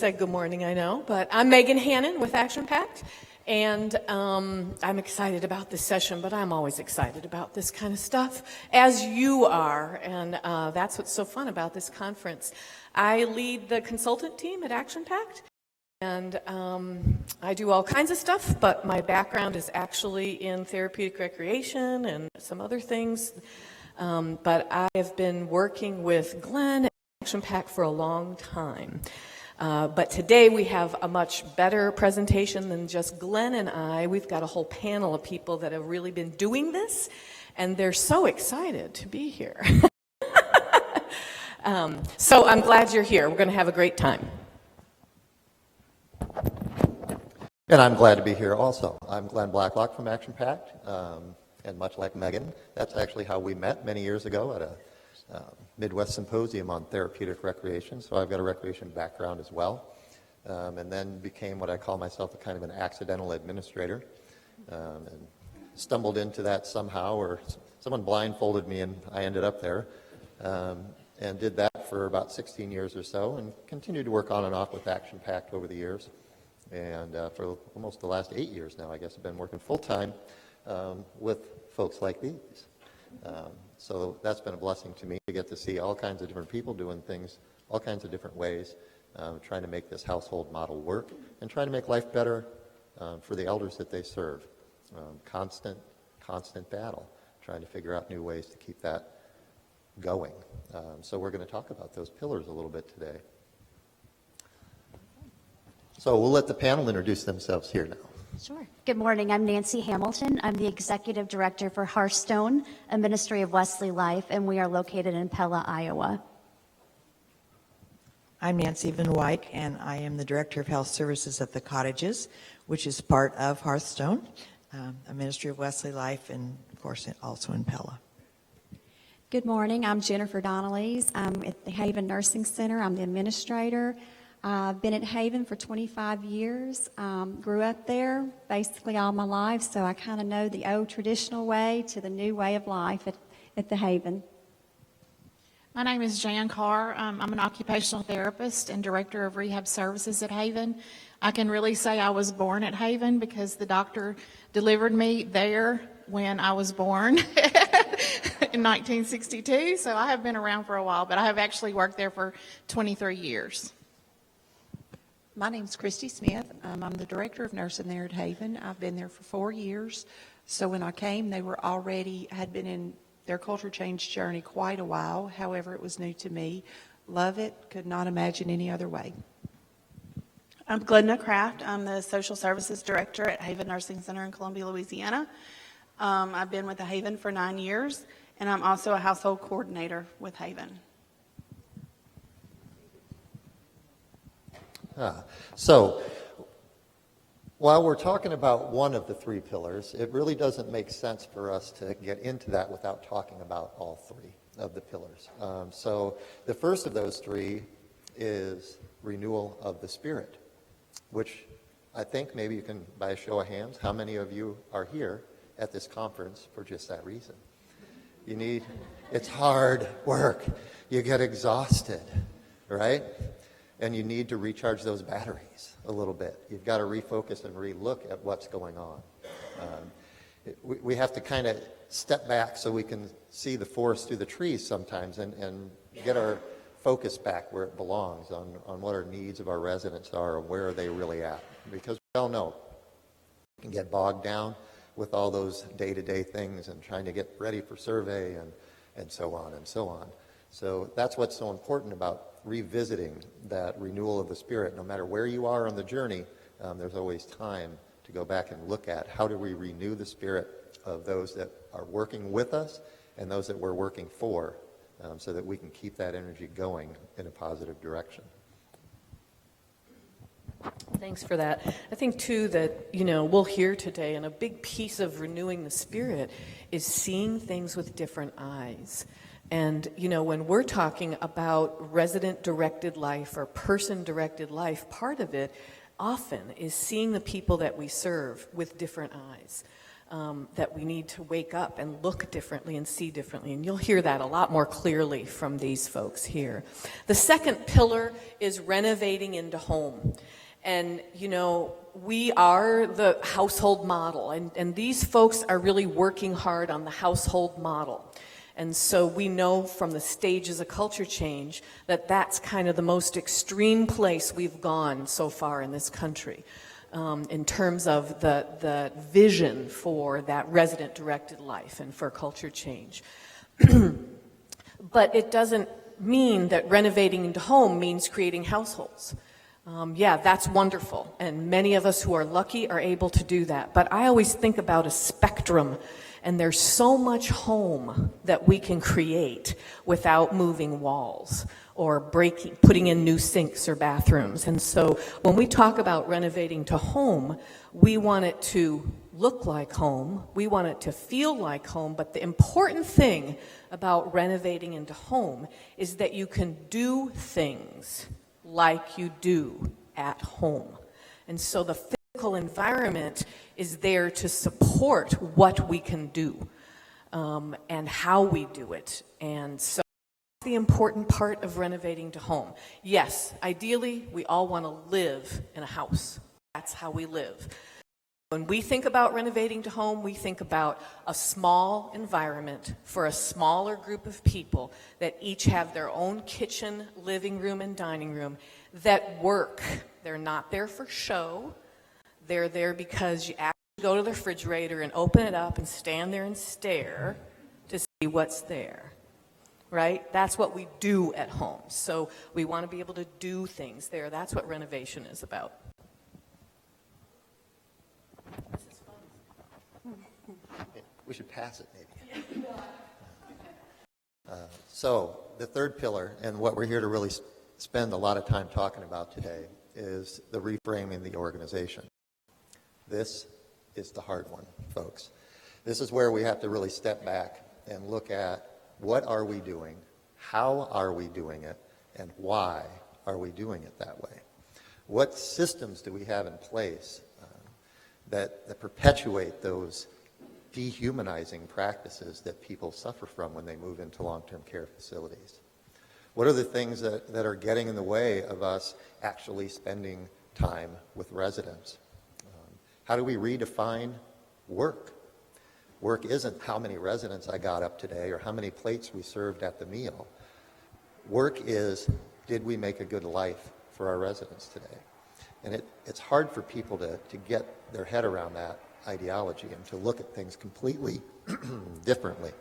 Said good morning, I know, but I'm Megan Hannon with Action Pact, and I'm excited about this session, but I'm always excited about this kind of stuff, as you are, and that's what's so fun about this conference. I lead the consultant team at Action Pact, and I do all kinds of stuff, but my background is actually in therapeutic recreation and some other things, but I have been working with Glenn at Action Pact for a long time. But today we have a much better presentation than just Glenn and I. We've got a whole panel of people that have really been doing this, and they're so excited to be here. So I'm glad you're here. We're going to have a great time. And I'm glad to be here also. I'm Glenn Blacklock from Action Pact, and much like Megan, that's actually how we met many years ago at a Midwest Symposium on therapeutic recreation, so I've got a recreation background as well, and then became what I call myself a kind of an accidental administrator, and stumbled into that somehow, or someone blindfolded me and I ended up there, and did that for about 16 years or so, and continued to work on and off with Action Pact over the years, and for almost the last 8 years now, I guess, I've been working full-time with folks like these. So that's been a blessing to me to get to see all kinds of different people doing things, all kinds of different ways, trying to make this household model work and trying to make life better for the elders that they serve. Constant battle, trying to figure out new ways to keep that going. So we're going to talk about those pillars a little bit today. So we'll let the panel introduce themselves here now. Sure. Good morning. I'm Nancy Hamilton. I'm the Executive Director for Hearthstone, a ministry of Wesley Life, and we are located in Pella, Iowa. I'm Nancy Van Wyk, and I am the Director of Health Services at the Cottages, which is part of Hearthstone, a ministry of Wesley Life, and of course also in Pella. Good morning. I'm Jennifer Donnelly. I'm at the Haven Nursing Center. I'm the administrator. I've been at Haven for 25 years, grew up there basically all my life, so I kind of know the old traditional way to the new way of life at the Haven. My name is Jan Carr. I'm an occupational therapist and director of rehab services at Haven. I can really say I was born at Haven because the doctor delivered me there when I was born in 1962, so I have been around for a while, but I have actually worked there for 23 years. My name's Christy Smith. I'm the director of nursing there at Haven. I've been there for 4 years. So when I came, they had been in their culture change journey quite a while. However, it was new to me. Love it. Could not imagine any other way. I'm Glenda Kraft. I'm the social services director at Haven Nursing Center in Columbia, Louisiana. I've been with the Haven for 9 years, and I'm also a household coordinator with Haven. So while we're talking about one of the three pillars, it really doesn't make sense for us to get into that without talking about all three of the pillars. So the first of those three is renewal of the spirit, which I think maybe you can, by a show of hands, how many of you are here at this conference for just that reason? It's hard work. You get exhausted, right? And you need to recharge those batteries a little bit. You've got to refocus and relook at what's going on. We have to kind of step back so we can see the forest through the trees sometimes and get our focus back where it belongs on what our needs of our residents are and where are they really at. Because we all know we can get bogged down with all those day-to-day things and trying to get ready for survey and so on and so on. So that's what's so important about revisiting that renewal of the spirit. No matter where you are on the journey, there's always time to go back and look at how do we renew the spirit of those that are working with us and those that we're working for, so that we can keep that energy going in a positive direction. Thanks for that. I think, too, that, we'll hear today, and a big piece of renewing the spirit is seeing things with different eyes. And, when we're talking about resident-directed life or person-directed life, part of it often is seeing the people that we serve with different eyes. that we need to wake up and look differently and see differently. And you'll hear that a lot more clearly from these folks here. The second pillar is renovating into home. And, you know, we are the household model, and these folks are really working hard on the household model. And so we know from the stages of culture change that that's kind of the most extreme place we've gone so far in this country in terms of the vision for that resident-directed life and for culture change. But it doesn't mean that renovating into home means creating households. Yeah, that's wonderful, and many of us who are lucky are able to do that. But I always think about a spectrum, and there's so much home that we can create without moving walls or putting in new sinks or bathrooms. And so when we talk about renovating to home, we want it to look like home, we want it to feel like home, but the important thing about renovating into home is that you can do things like you do at home. And so the physical environment is there to support what we can do and how we do it. And so that's the important part of renovating to home. Yes, ideally, we all want to live in a house. That's how we live. When we think about renovating to home, we think about a small environment for a smaller group of people that each have their own kitchen, living room, and dining room that work. They're not there for show. They're there because you actually go to the refrigerator and open it up and stand there and stare to see what's there, right? That's what we do at home. So we want to be able to do things there. That's what renovation is about. We should pass it, maybe. So the third pillar, and what we're here to really spend a lot of time talking about today, is the reframing the organization. This is the hard one, folks. This is where we have to really step back and look at what are we doing, how are we doing it, and why are we doing it that way? What systems do we have in place that perpetuate those dehumanizing practices that people suffer from when they move into long-term care facilities? What are the things that are getting in the way of us actually spending time with residents? How do we redefine work? Work isn't how many residents I got up today or how many plates we served at the meal. Work is, did we make a good life for our residents today? And it's hard for people to get their head around that ideology and to look at things completely differently.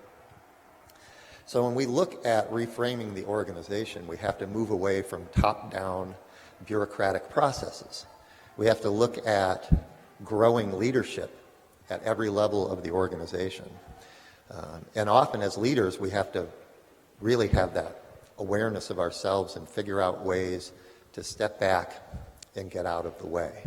So when we look at reframing the organization, we have to move away from top-down bureaucratic processes. We have to look at growing leadership at every level of the organization. And often as leaders, we have to really have that awareness of ourselves and figure out ways to step back and get out of the way.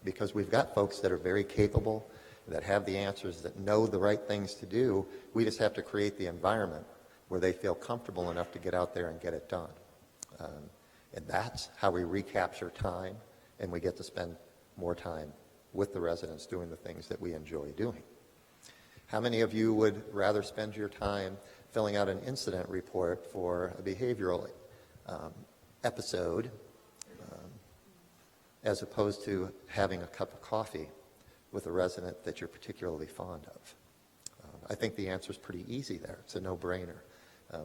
Because we've got folks that are very capable, that have the answers, that know the right things to do. We just have to create the environment where they feel comfortable enough to get out there and get it done. And that's how we recapture time, and we get to spend more time with the residents doing the things that we enjoy doing. How many of you would rather spend your time filling out an incident report for a behavioral episode as opposed to having a cup of coffee with a resident that you're particularly fond of? I think the answer is pretty easy there. It's a no-brainer.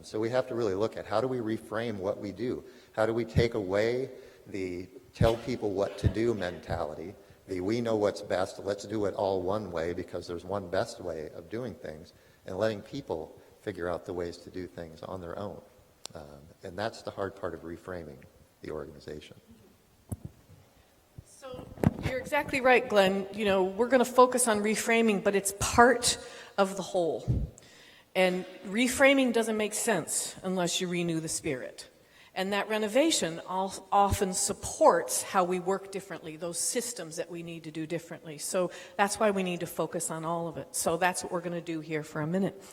So we have to really look at how do we reframe what we do? How do we take away the tell people what to do mentality, the we know what's best, let's do it all one way because there's one best way of doing things, and letting people figure out the ways to do things on their own. And that's the hard part of reframing the organization. So you're exactly right, Glenn. You know, we're going to focus on reframing, but it's part of the whole. And reframing doesn't make sense unless you renew the spirit. And that renovation often supports how we work differently, those systems that we need to do differently. So that's why we need to focus on all of it. So that's what we're going to do here for a minute.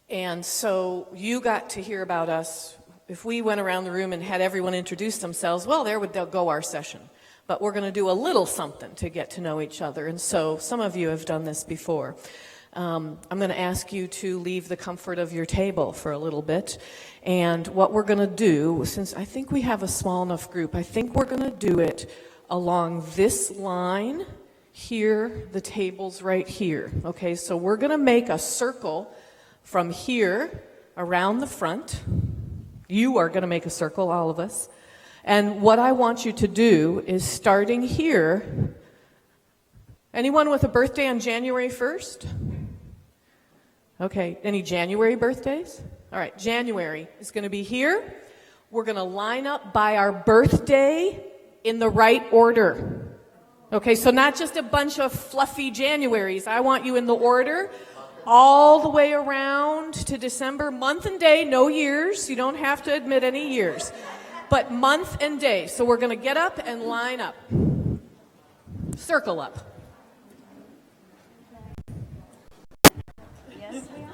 And so you got to hear about us. If we went around the room and had everyone introduce themselves, well, there would go our session. but we're going to do a little something to get to know each other. And so some of you have done this before. I'm going to ask you to leave the comfort of your table for a little bit. And what we're going to do, since I think we have a small enough group, I think we're going to do it along this line here, the table's right here. Okay, so we're going to make a circle from here around the front. You are going to make a circle, all of us. And what I want you to do is starting here. Anyone with a birthday on January 1st? Okay, any January birthdays? All right, January is going to be here. We're going to line up by our birthday in the right order. Okay, so not just a bunch of fluffy Januaries. I want you in the order all the way around to December, month and day, no years. You don't have to admit any years. But month and day. So we're going to get up and line up. Circle up. Yes, we are.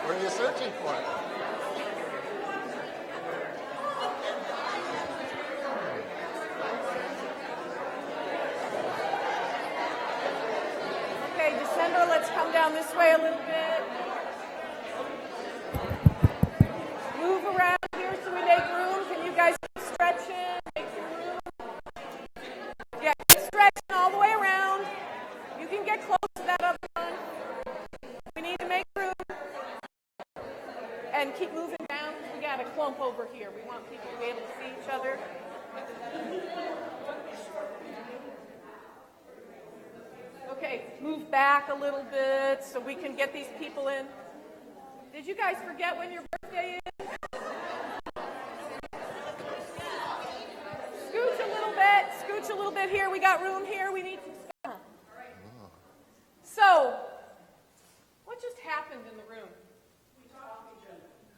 What are you searching for? Okay, December, let's come down this way a little bit. Move around here so we make room. Can you guys keep stretching? Make some room. Yeah, keep stretching all the way around. You can get close to that other one. We need to make room. And keep moving down because we got a clump over here. We want people to be able to see each other. Okay, move back a little bit so we can get these people in. Did you guys forget when your birthday is? Scooch a little bit here. We got room here. We need to. So, what just happened in the room?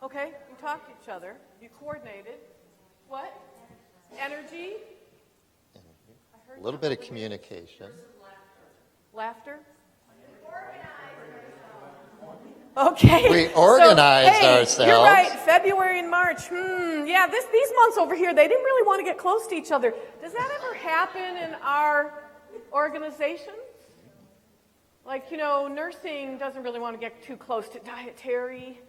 Okay, you talked to each other. You coordinated. What? Energy. A little bit of communication. Laughter. Okay. We organized ourselves. You're right. February and March. Yeah, these months over here, they didn't really want to get close to each other. Does that ever happen in our organization? Like, nursing doesn't really want to get too close to dietary.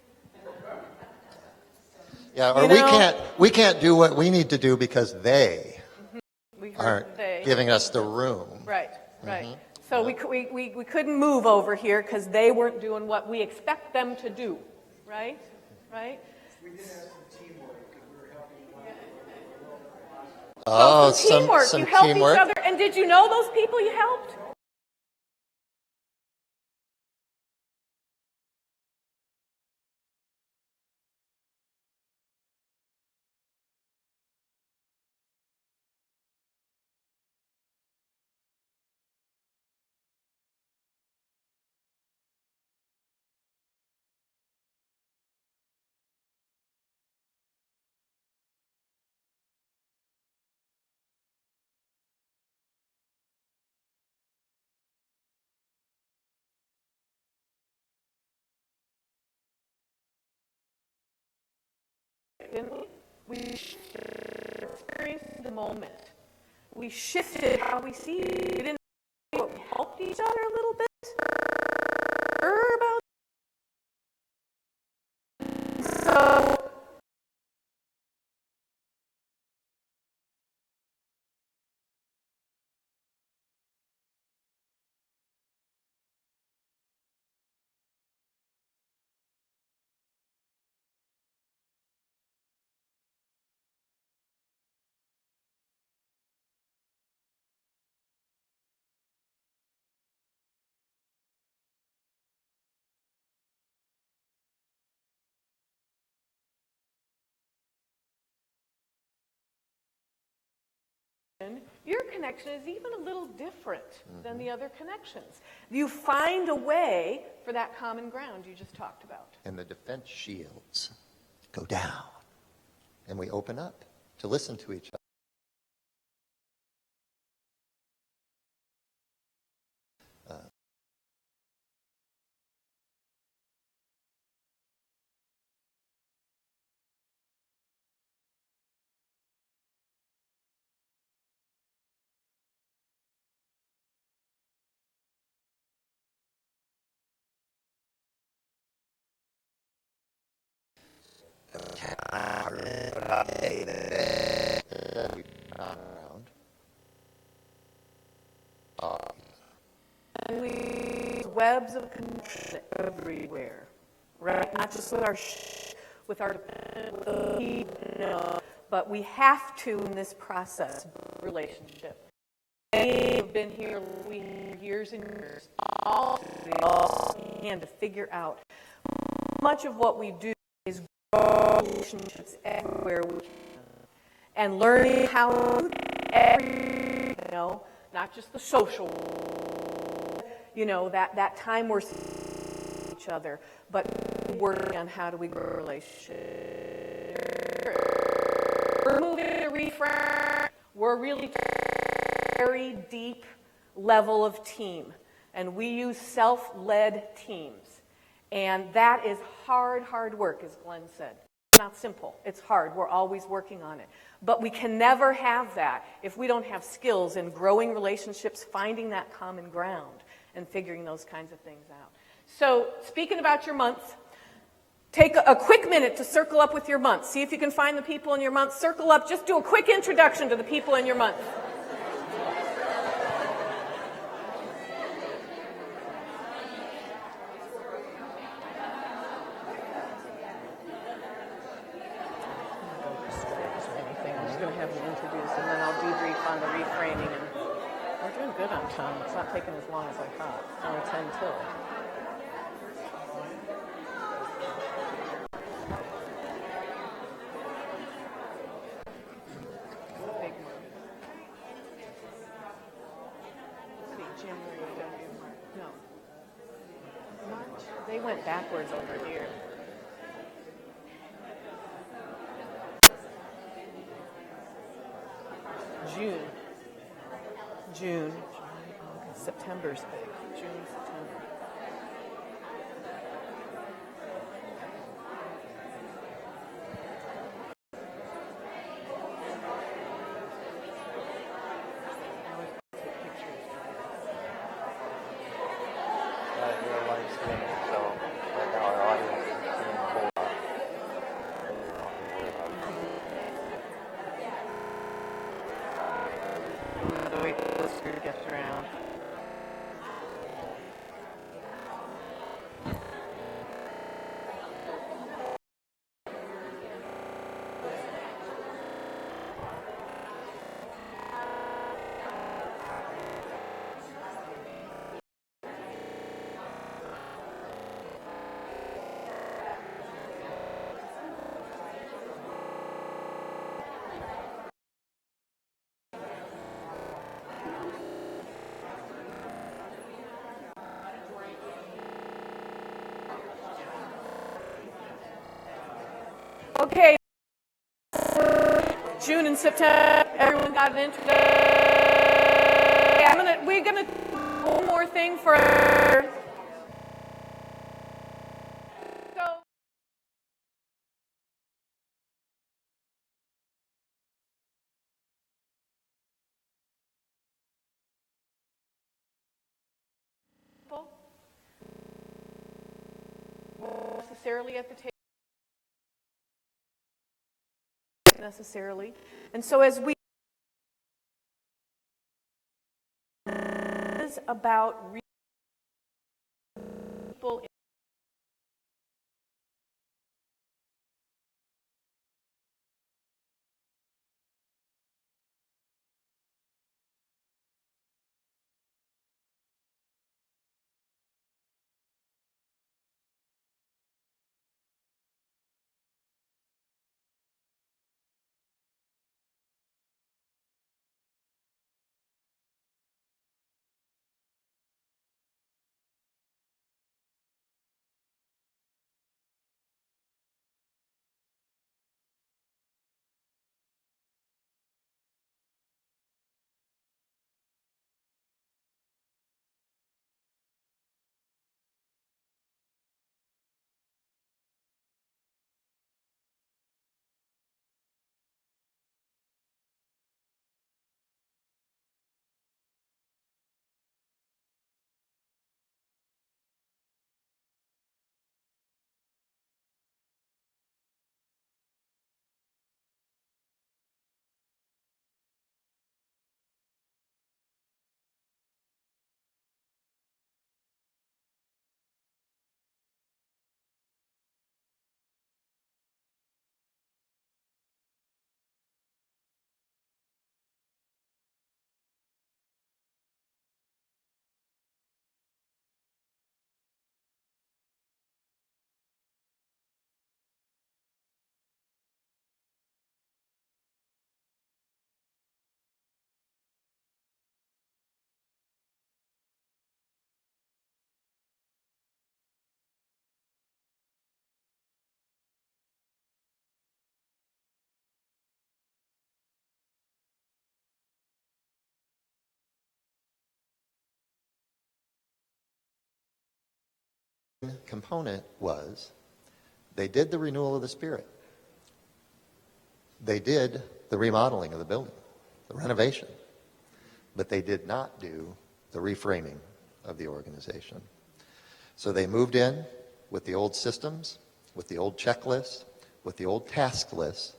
Yeah, or we can't do what we need to do because they aren't giving us the room. Right. So we couldn't move over here because they weren't doing what we expect them to do. Right? We did have some teamwork because we were helping one. Oh, some teamwork. Some you helped teamwork. each other. And did you know those people you helped? We experienced the moment. We shifted how we see it. We didn't we helped each other a little bit. About so your connection is even a little different than the other connections. You find a way for that common ground you just talked about. And the defense shields go down, and we open up to listen to each other. We turn around. Webs of connection everywhere, right? Not just with our with our but we have to in this process relationship. We've been here years and years, all can to figure out much of what we do is grow relationships everywhere we can, and learning how to not just the social, that time we're seeing each other, but working on how do we grow relationships. We're moving to reframe. We're really very deep level of team, and we use self-led teams, and that is hard work, as Glenn said. It's not simple. It's hard. We're always working on it. But we can never have that if we don't have skills in growing relationships, finding that common ground, and figuring those kinds of things out. So, speaking about your month, take a quick minute to circle up with your month. See if you can find the people in your month. Circle up. Just do a quick introduction to the people in your month. On the reframing, and we're doing good on time. It's not taking as long as I thought. It's only 10 till. Big month. See, January, February, March. No. March. They went backwards over here. June, September's big. June, September. Gets around. Okay, June and September, everyone got an introduction. Yeah, we're gonna do one more thing for necessarily at the table. Necessarily. And so as we is about people component was they did the renewal of the spirit. They did the remodeling of the building, the renovation, but they did not do the reframing of the organization. So they moved in with the old systems, with the old checklists, with the old task lists,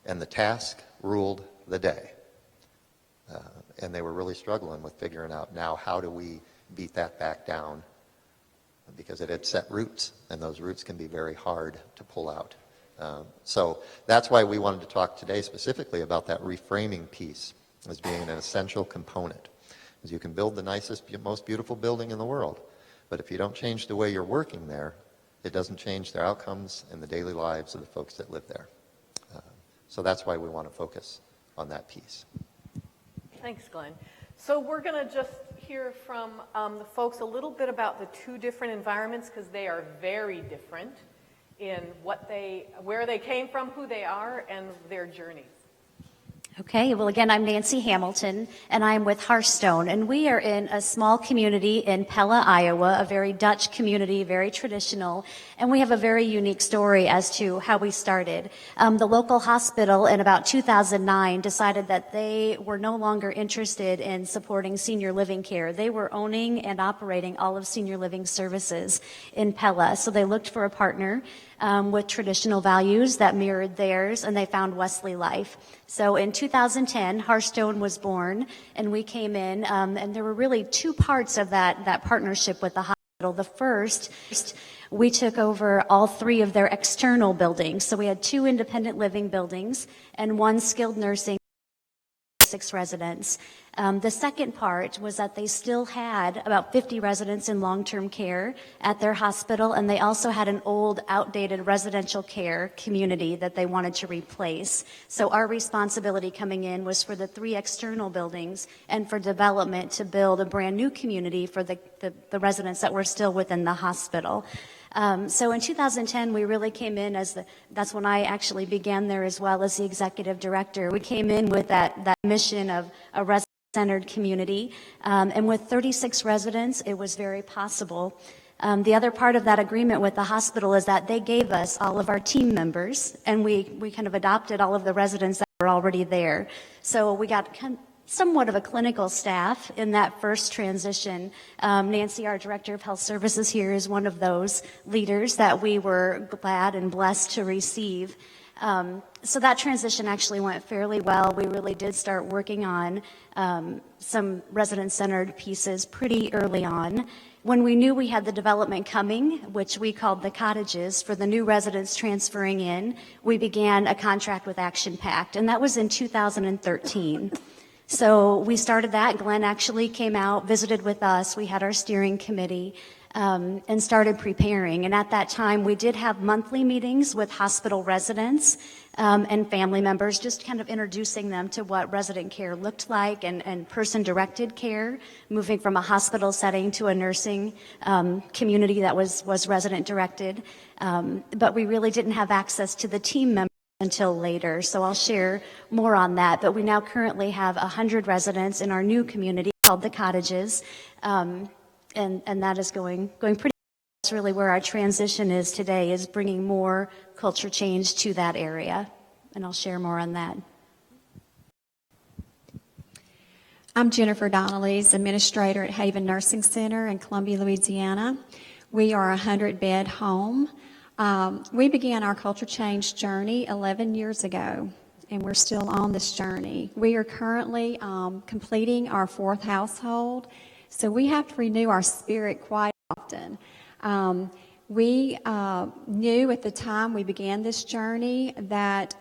and the task ruled the day. And they were really struggling with figuring out now how do we beat that back down, because it had set roots, and those roots can be very hard to pull out. So that's why we wanted to talk today specifically about that reframing piece as being an essential component. Because you can build the nicest, most beautiful building in the world, but if you don't change the way you're working there, it doesn't change their outcomes and the daily lives of the folks that live there. So that's why we want to focus on that piece. Thanks, Glenn. So we're going to just hear from the folks a little bit about the two different environments, because they are very different in where they came from, who they are, and their journeys. Okay, well, again, I'm Nancy Hamilton, and I'm with Hearthstone, and we are in a small community in Pella, Iowa, a very Dutch community, very traditional, and we have a very unique story as to how we started. The local hospital in about 2009 decided that they were no longer interested in supporting senior living care. They were owning and operating all of senior living services in Pella, so they looked for a partner with traditional values that mirrored theirs, and they found Wesley Life. So in 2010, Hearthstone was born, and we came in, and there were really two parts of that partnership with the hospital. The first, we took over all three of their external buildings. So we had 2 independent living buildings and 1 skilled nursing, 6 residents. The second part was that they still had about 50 residents in long-term care at their hospital, and they also had an old, outdated residential care community that they wanted to replace. So our responsibility coming in was for the 3 external buildings and for development to build a brand new community for the residents that were still within the hospital. So in 2010, we really came in that's when I actually began there as well as the executive director. We came in with that mission of a resident-centered community, and with 36 residents, it was very possible. The other part of that agreement with the hospital is that they gave us all of our team members, and we kind of adopted all of the residents that were already there. So we got somewhat of a clinical staff in that first transition. Nancy, our Director of Health Services here, is one of those leaders that we were glad and blessed to receive. So that transition actually went fairly well. We really did start working on some resident-centered pieces pretty early on. When we knew we had the development coming, which we called the cottages, for the new residents transferring in, we began a contract with Action Pact, and that was in 2013. So we started that. Glenn actually came out, visited with us. We had our steering committee and started preparing. And at that time, we did have monthly meetings with hospital residents and family members, just kind of introducing them to what resident care looked like and person-directed care, moving from a hospital setting to a nursing community that was resident-directed. But we really didn't have access to the team members until later, so I'll share more on that. But we now currently have 100 residents in our new community called the Cottages, and that is going pretty well. That's really where our transition is today, is bringing more culture change to that area, and I'll share more on that. I'm Jennifer Donnelly's administrator at Haven Nursing Center in Columbia, Louisiana. We are a 100-bed home. We began our culture change journey 11 years ago, and we're still on this journey. We are currently completing our 4th household, so we have to renew our spirit quite often. We knew at the time we began this journey that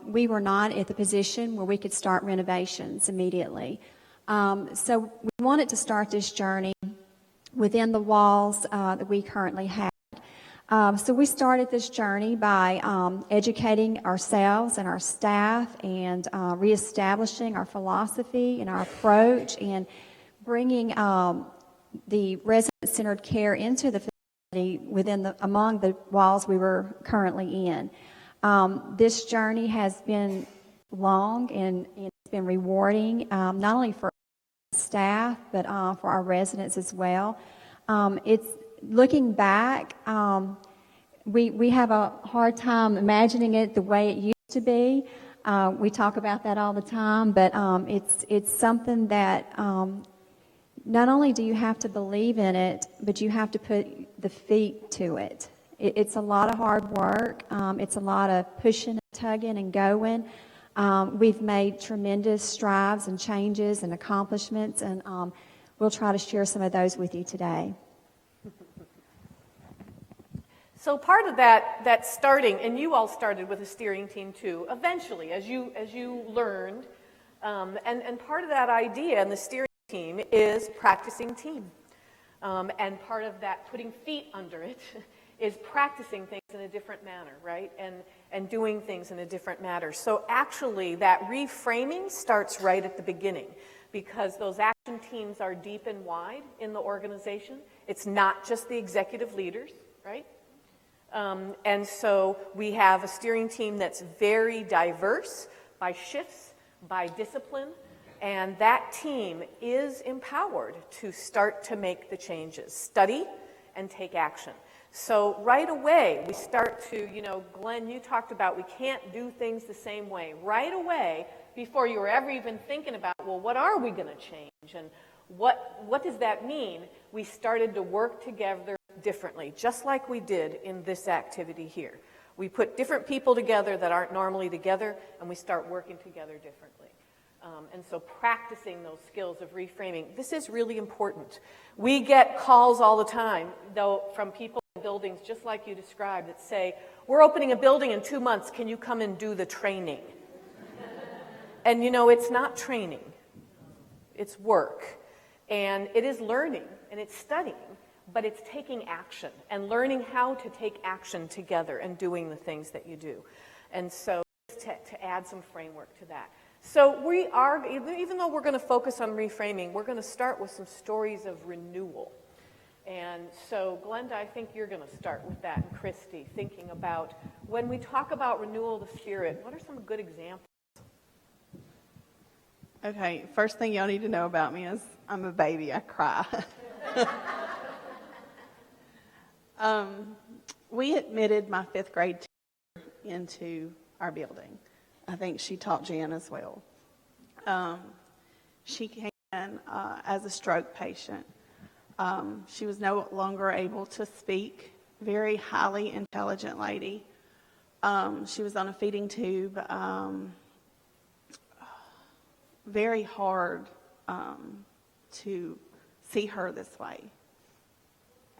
we were not at the position where we could start renovations immediately. So we wanted to start this journey within the walls that we currently have. So we started this journey by educating ourselves and our staff and reestablishing our philosophy and our approach and bringing the resident-centered care into the facility among the walls we were currently in. This journey has been long and it's been rewarding, not only for staff but for our residents as well. looking back, we have a hard time imagining it the way it used to be. We talk about that all the time, but it's something that not only do you have to believe in it, but you have to put the feet to it. It's a lot of hard work. It's a lot of pushing and tugging and going. We've made tremendous strides and changes and accomplishments, and we'll try to share some of those with you today. So part of that starting, and you all started with a steering team too, eventually, as you learned, and part of that idea in the steering team is practicing team. And part of that, putting feet under it, is practicing things in a different manner, right? And doing things in a different manner. So actually, that reframing starts right at the beginning, because those action teams are deep and wide in the organization. It's not just the executive leaders, right? And so we have a steering team that's very diverse by shifts, by discipline, and that team is empowered to start to make the changes, study and take action. So right away, we start to, Glenn, you talked about we can't do things the same way. Right away, before you were ever even thinking about, well, what are we going to change? And what does that mean? We started to work together differently, just like we did in this activity here. We put different people together that aren't normally together, and we start working together differently. And so practicing those skills of reframing, this is really important. We get calls all the time, though, from people in buildings just like you described that say, we're opening a building in 2 months, can you come and do the training? And it's not training, it's work. And it is learning, and it's studying, but it's taking action and learning how to take action together and doing the things that you do. And so to add some framework to that. So we are, even though we're going to focus on reframing, we're going to start with some stories of renewal. And so, Glenda, I think you're going to start with that, and Christy, thinking about when we talk about renewal of the spirit, what are some good examples? Okay, first thing y'all need to know about me is I'm a baby. I cry. We admitted my 5th grade teacher into our building. I think she taught Jan as well. She came in as a stroke patient. She was no longer able to speak. Very highly intelligent lady. She was on a feeding tube. Very hard to see her this way.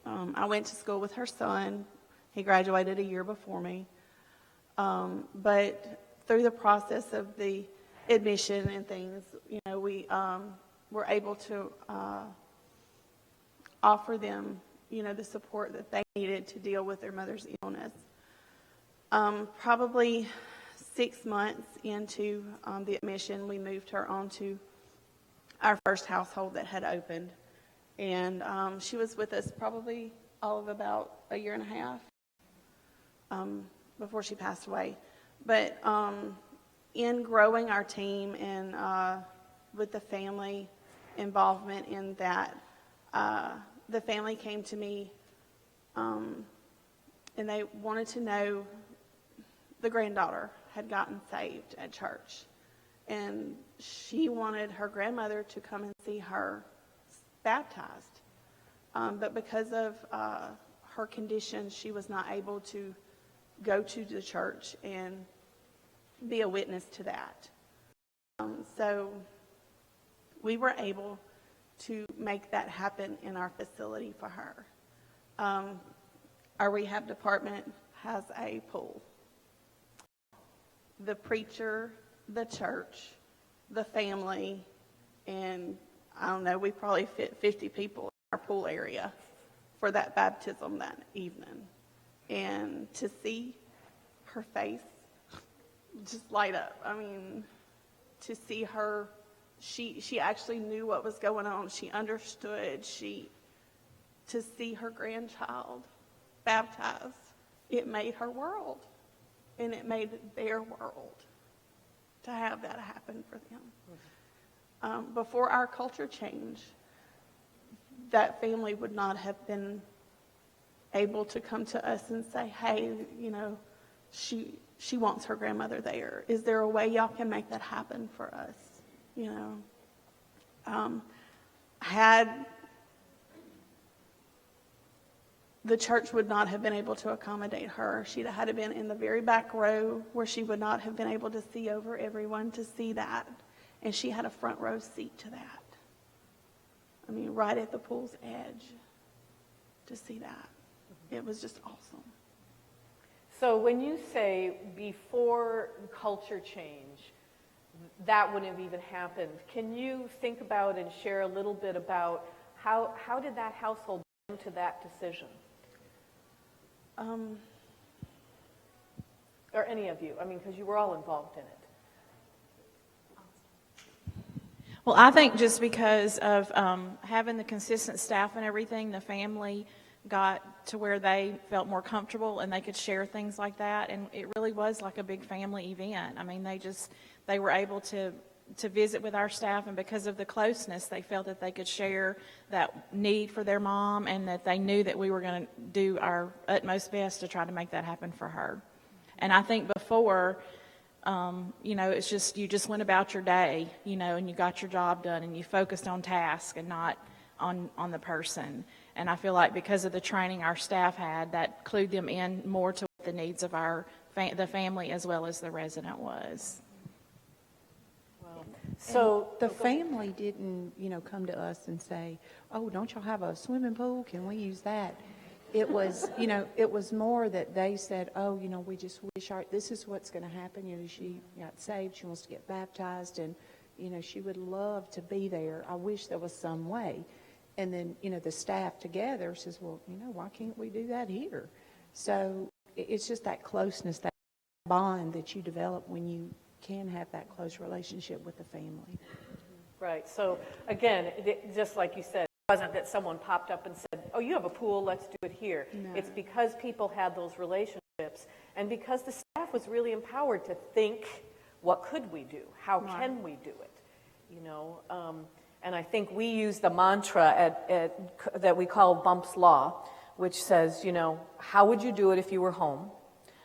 I went to school with her son. He graduated a year before me. But through the process of the admission and things, we were able to offer them, the support that they needed to deal with their mother's illness. Probably 6 months into the admission, we moved her on to our first household that had opened. And she was with us probably all of about a year and a half before she passed away. But in growing our team and with the family involvement in that, the family came to me and they wanted to know the granddaughter had gotten saved at church. And she wanted her grandmother to come and see her baptized. But because of her condition, she was not able to go to the church and be a witness to that. So we were able to make that happen in our facility for her. Our rehab department has a pool. The preacher, the church, the family, and I don't know, we probably fit 50 people in our pool area for that baptism that evening. And to see her face just light up. I mean, to see her, she actually knew what was going on. She understood. To see her grandchild baptized, it made her world. And it made their world to have that happen for them. Before our culture change, that family would not have been able to come to us and say, hey, you know, she wants her grandmother there. Is there a way y'all can make that happen for us? You know, had the church would not have been able to accommodate her. She'd have had to been in the very back row where she would not have been able to see over everyone to see that. And she had a front row seat to that. I mean, right at the pool's edge to see that. It was just awesome. So when you say before culture change, that wouldn't have even happened, can you think about and share a little bit about how did that household come to that decision? Or any of you, I mean, because you were all involved in it. Well, I think just because of having the consistent staff and everything, the family got to where they felt more comfortable and they could share things like that. And it really was like a big family event. I mean, they were able to visit with our staff, and because of the closeness, they felt that they could share that need for their mom, and that they knew that we were going to do our utmost best to try to make that happen for her. And I think before, you know, it's just, you just went about your day, you know, and you got your job done and you focused on task and not on the person. And I feel like because of the training our staff had, that clued them in more to what the needs of the family as well as the resident was. So the family didn't, you know, come to us and say, oh, don't y'all have a swimming pool? Can we use that? It was, you know, it was more that they said, oh, you know, we just wish this is what's going to happen. You know, she got saved. She wants to get baptized, and, you know, she would love to be there. I wish there was some way. And then, you know, the staff together says, well, you know, why can't we do that here? So it's just that closeness, that bond that you develop when you can have that close relationship with the family. Right. So again, just like you said, it wasn't that someone popped up and said, oh, you have a pool, let's do it here. No. It's because people had those relationships, and because the staff was really empowered to think, what could we do? How can we do it? You know, and I think we use the mantra that we call Bump's Law, which says, you know, how would you do it if you were home?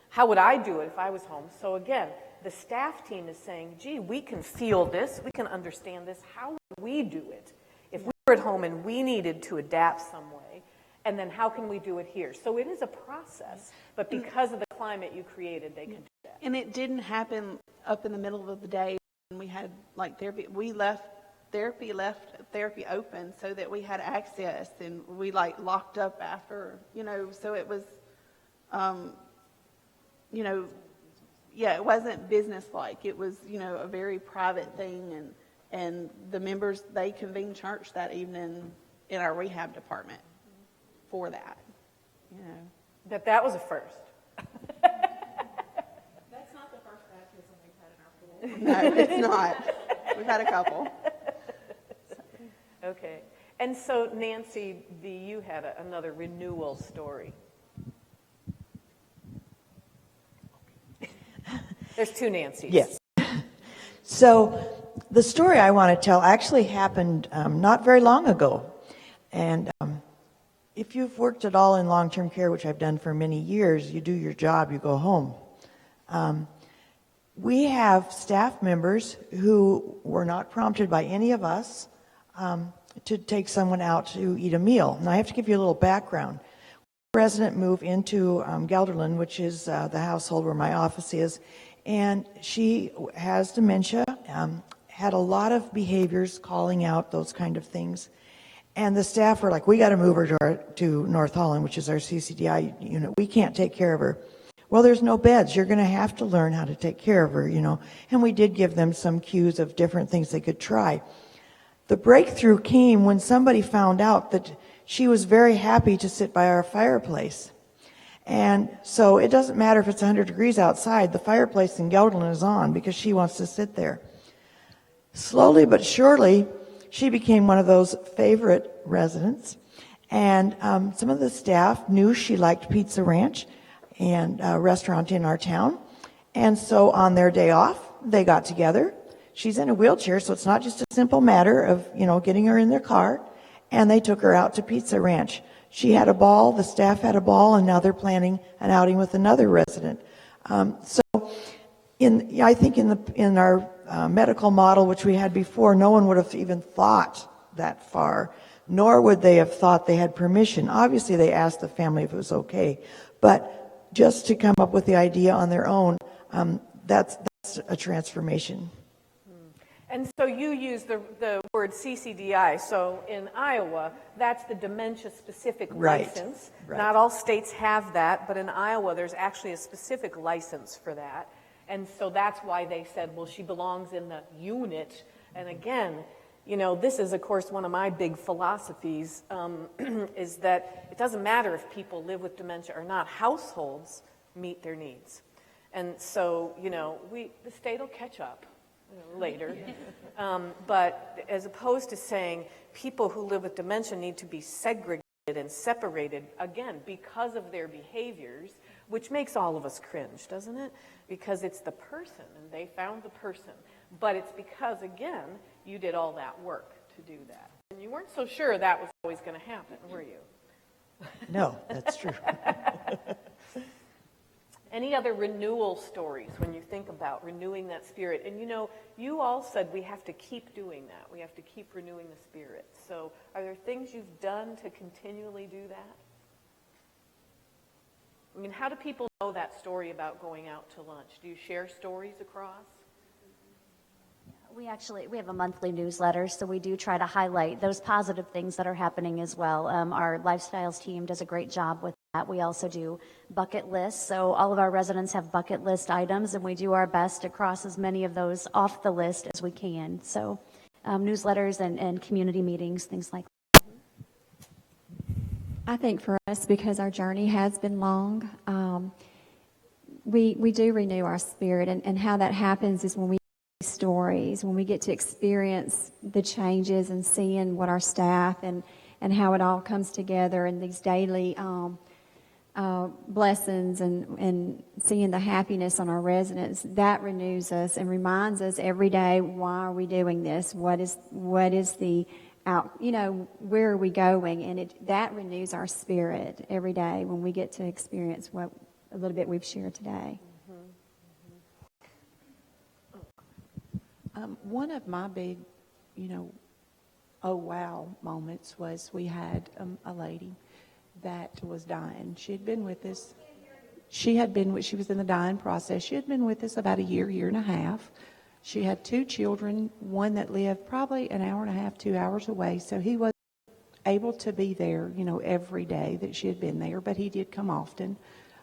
How would I do it if I was home? So again, the staff team is saying, gee, we can feel this, we can understand this, how would we do it if we were at home and we needed to adapt some way, and then how can we do it here? So it is a process, but because of the climate you created, they can do that. And it didn't happen up in the middle of the day when we had like therapy. We left therapy open so that we had access, and we like locked up after, you know, so it was, you know, yeah, it wasn't business-like. It was, you know, a very private thing, and the members, they convened church that evening in our rehab department for that, you know. That was a first. That's not the first baptism we've had in our pool. No, it's not. We've had a couple. Okay. And so, Nancy, you had another renewal story. There's two Nancys. Yes. So the story I want to tell actually happened not very long ago. And if you've worked at all in long-term care, which I've done for many years, you do your job, you go home. We have staff members who were not prompted by any of us to take someone out to eat a meal. And I have to give you a little background. A resident moved into Gelderland, which is the household where my office is, and she has dementia, had a lot of behaviors, calling out, those kind of things. And the staff were like, we got to move her to North Holland, which is our CCDI unit. We can't take care of her. Well, there's no beds. You're going to have to learn how to take care of her, you know. And we did give them some cues of different things they could try. The breakthrough came when somebody found out that she was very happy to sit by our fireplace. And so it doesn't matter if it's 100 degrees outside, the fireplace in Gelderland is on because she wants to sit there. Slowly but surely, she became one of those favorite residents. And some of the staff knew she liked Pizza Ranch and a restaurant in our town. And so on their day off, they got together. She's in a wheelchair, so it's not just a simple matter of, you know, getting her in their car. And they took her out to Pizza Ranch She had a ball, the staff had a ball, and now they're planning an outing with another resident. So I think in our medical model, which we had before, no one would have even thought that far, nor would they have thought they had permission. Obviously, they asked the family if it was okay, but just to come up with the idea on their own, that's a transformation. And so you use the word CCDI. So in Iowa, that's the dementia-specific license. Right. Not all states have that, but in Iowa, there's actually a specific license for that. And so that's why they said, well, she belongs in the unit. And again, you know, this is, of course, one of my big philosophies, is that it doesn't matter if people live with dementia or not. Households meet their needs. And so, you know, the state will catch up later. But as opposed to saying people who live with dementia need to be segregated and separated, again, because of their behaviors, which makes all of us cringe, doesn't it? Because it's the person, and they found the person. But it's because, again, you did all that work to do that. And you weren't so sure that was always going to happen, were you? No, that's true. Any other renewal stories when you think about renewing that spirit? And you know, you all said we have to keep doing that. We have to keep renewing the spirit. So are there things you've done to continually do that? I mean, how do people know that story about going out to lunch? Do you share stories across? We have a monthly newsletter, so we do try to highlight those positive things that are happening as well. Our lifestyles team does a great job with that. We also do bucket lists, so all of our residents have bucket list items, and we do our best to cross as many of those off the list as we can. So newsletters and community meetings, things like that. I think for us, because our journey has been long, we do renew our spirit, and how that happens is when we stories, when we get to experience the changes and seeing what our staff and how it all comes together and these daily blessings and seeing the happiness on our residents, that renews us and reminds us every day, why are we doing this? What is the out, you know, where are we going? And that renews our spirit every day when we get to experience what a little bit we've shared today. One of my big, oh wow moments was we had a lady that was dying. She had been with us. She was in the dying process. She had been with us about a year and a half. She had 2 children, one that lived probably an hour and a half, 2 hours away. So he wasn't able to be there, every day that she had been there, but he did come often.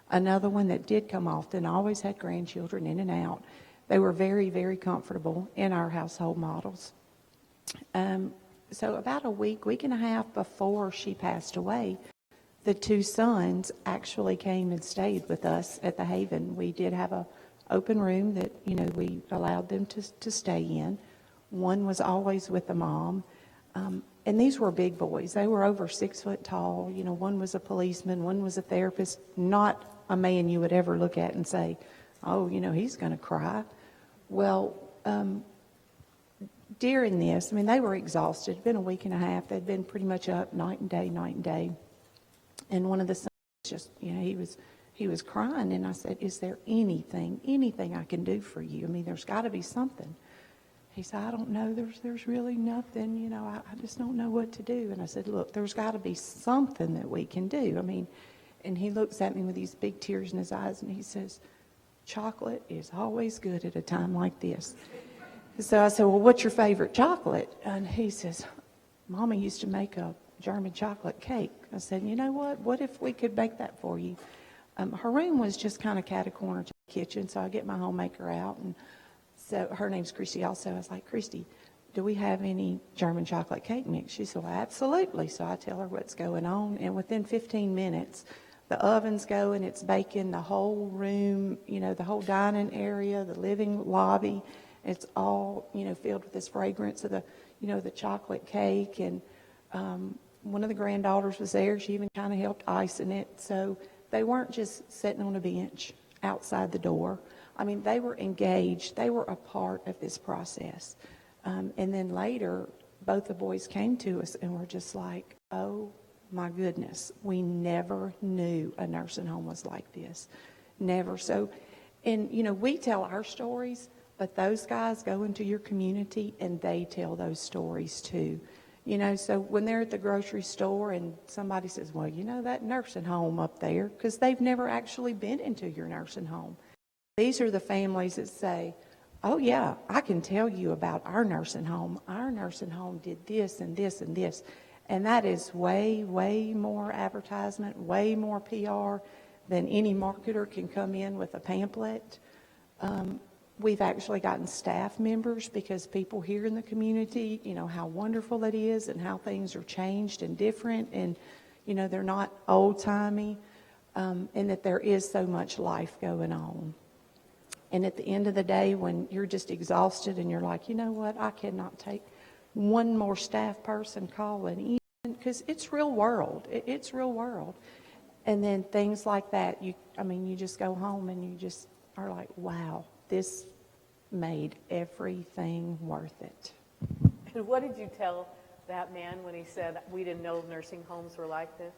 Another one that did come often always had grandchildren in and out. They were very, very comfortable in our household models. So about a week and a half before she passed away, the 2 sons actually came and stayed with us at the Haven. We did have a open room that, we allowed them to stay in. One was always with the mom. And these were big boys. They were over 6 foot tall. One was a policeman, one was a therapist, not a man you would ever look at and say, oh, he's going to cry. Well, during this, they were exhausted. It'd been a week and a half. They'd been pretty much up night and day. And one of the sons just, he was crying. And I said, is there anything I can do for you? There's got to be something. He said, I don't know. There's really nothing. I just don't know what to do. And I said, look, there's got to be something that we can do. And he looks at me with these big tears in his eyes, and he says, chocolate is always good at a time like this. So I said, well, what's your favorite chocolate? And he says, Mama used to make a German chocolate cake. I said, you know what if we could make that for you? Her room was just kind of cat-a-corner to the kitchen, so I get my homemaker out. And so her name's Christy also. I was like, Christy, do we have any German chocolate cake mix? She said, well, absolutely. So I tell her what's going on, and within 15 minutes, the oven's going, it's baking the whole room, the whole dining area, the living lobby. It's all, filled with this fragrance of the chocolate cake. And one of the granddaughters was there. She even kind of helped icing it. So they weren't just sitting on a bench outside the door. They were engaged. They were a part of this process. And then later, both the boys came to us and were just like, oh my goodness, we never knew a nursing home was like this. Never. So, and we tell our stories, but those guys go into your community and they tell those stories too. So when they're at the grocery store and somebody says, well, that nursing home up there, because they've never actually been into your nursing home. These are the families that say, oh yeah, I can tell you about our nursing home. Our nursing home did this and this and this. And that is way, way more advertisement, way more PR than any marketer can come in with a pamphlet. We've actually gotten staff members because people here in the community, how wonderful it is and how things are changed and different, and, they're not old-timey, and that there is so much life going on. And at the end of the day, when you're just exhausted and you're like, you know what, I cannot take one more staff person calling in, because it's real world. It's real world. And then things like that, you just go home and you just are like, wow, this made everything worth it. And what did you tell that man when he said, we didn't know nursing homes were like this?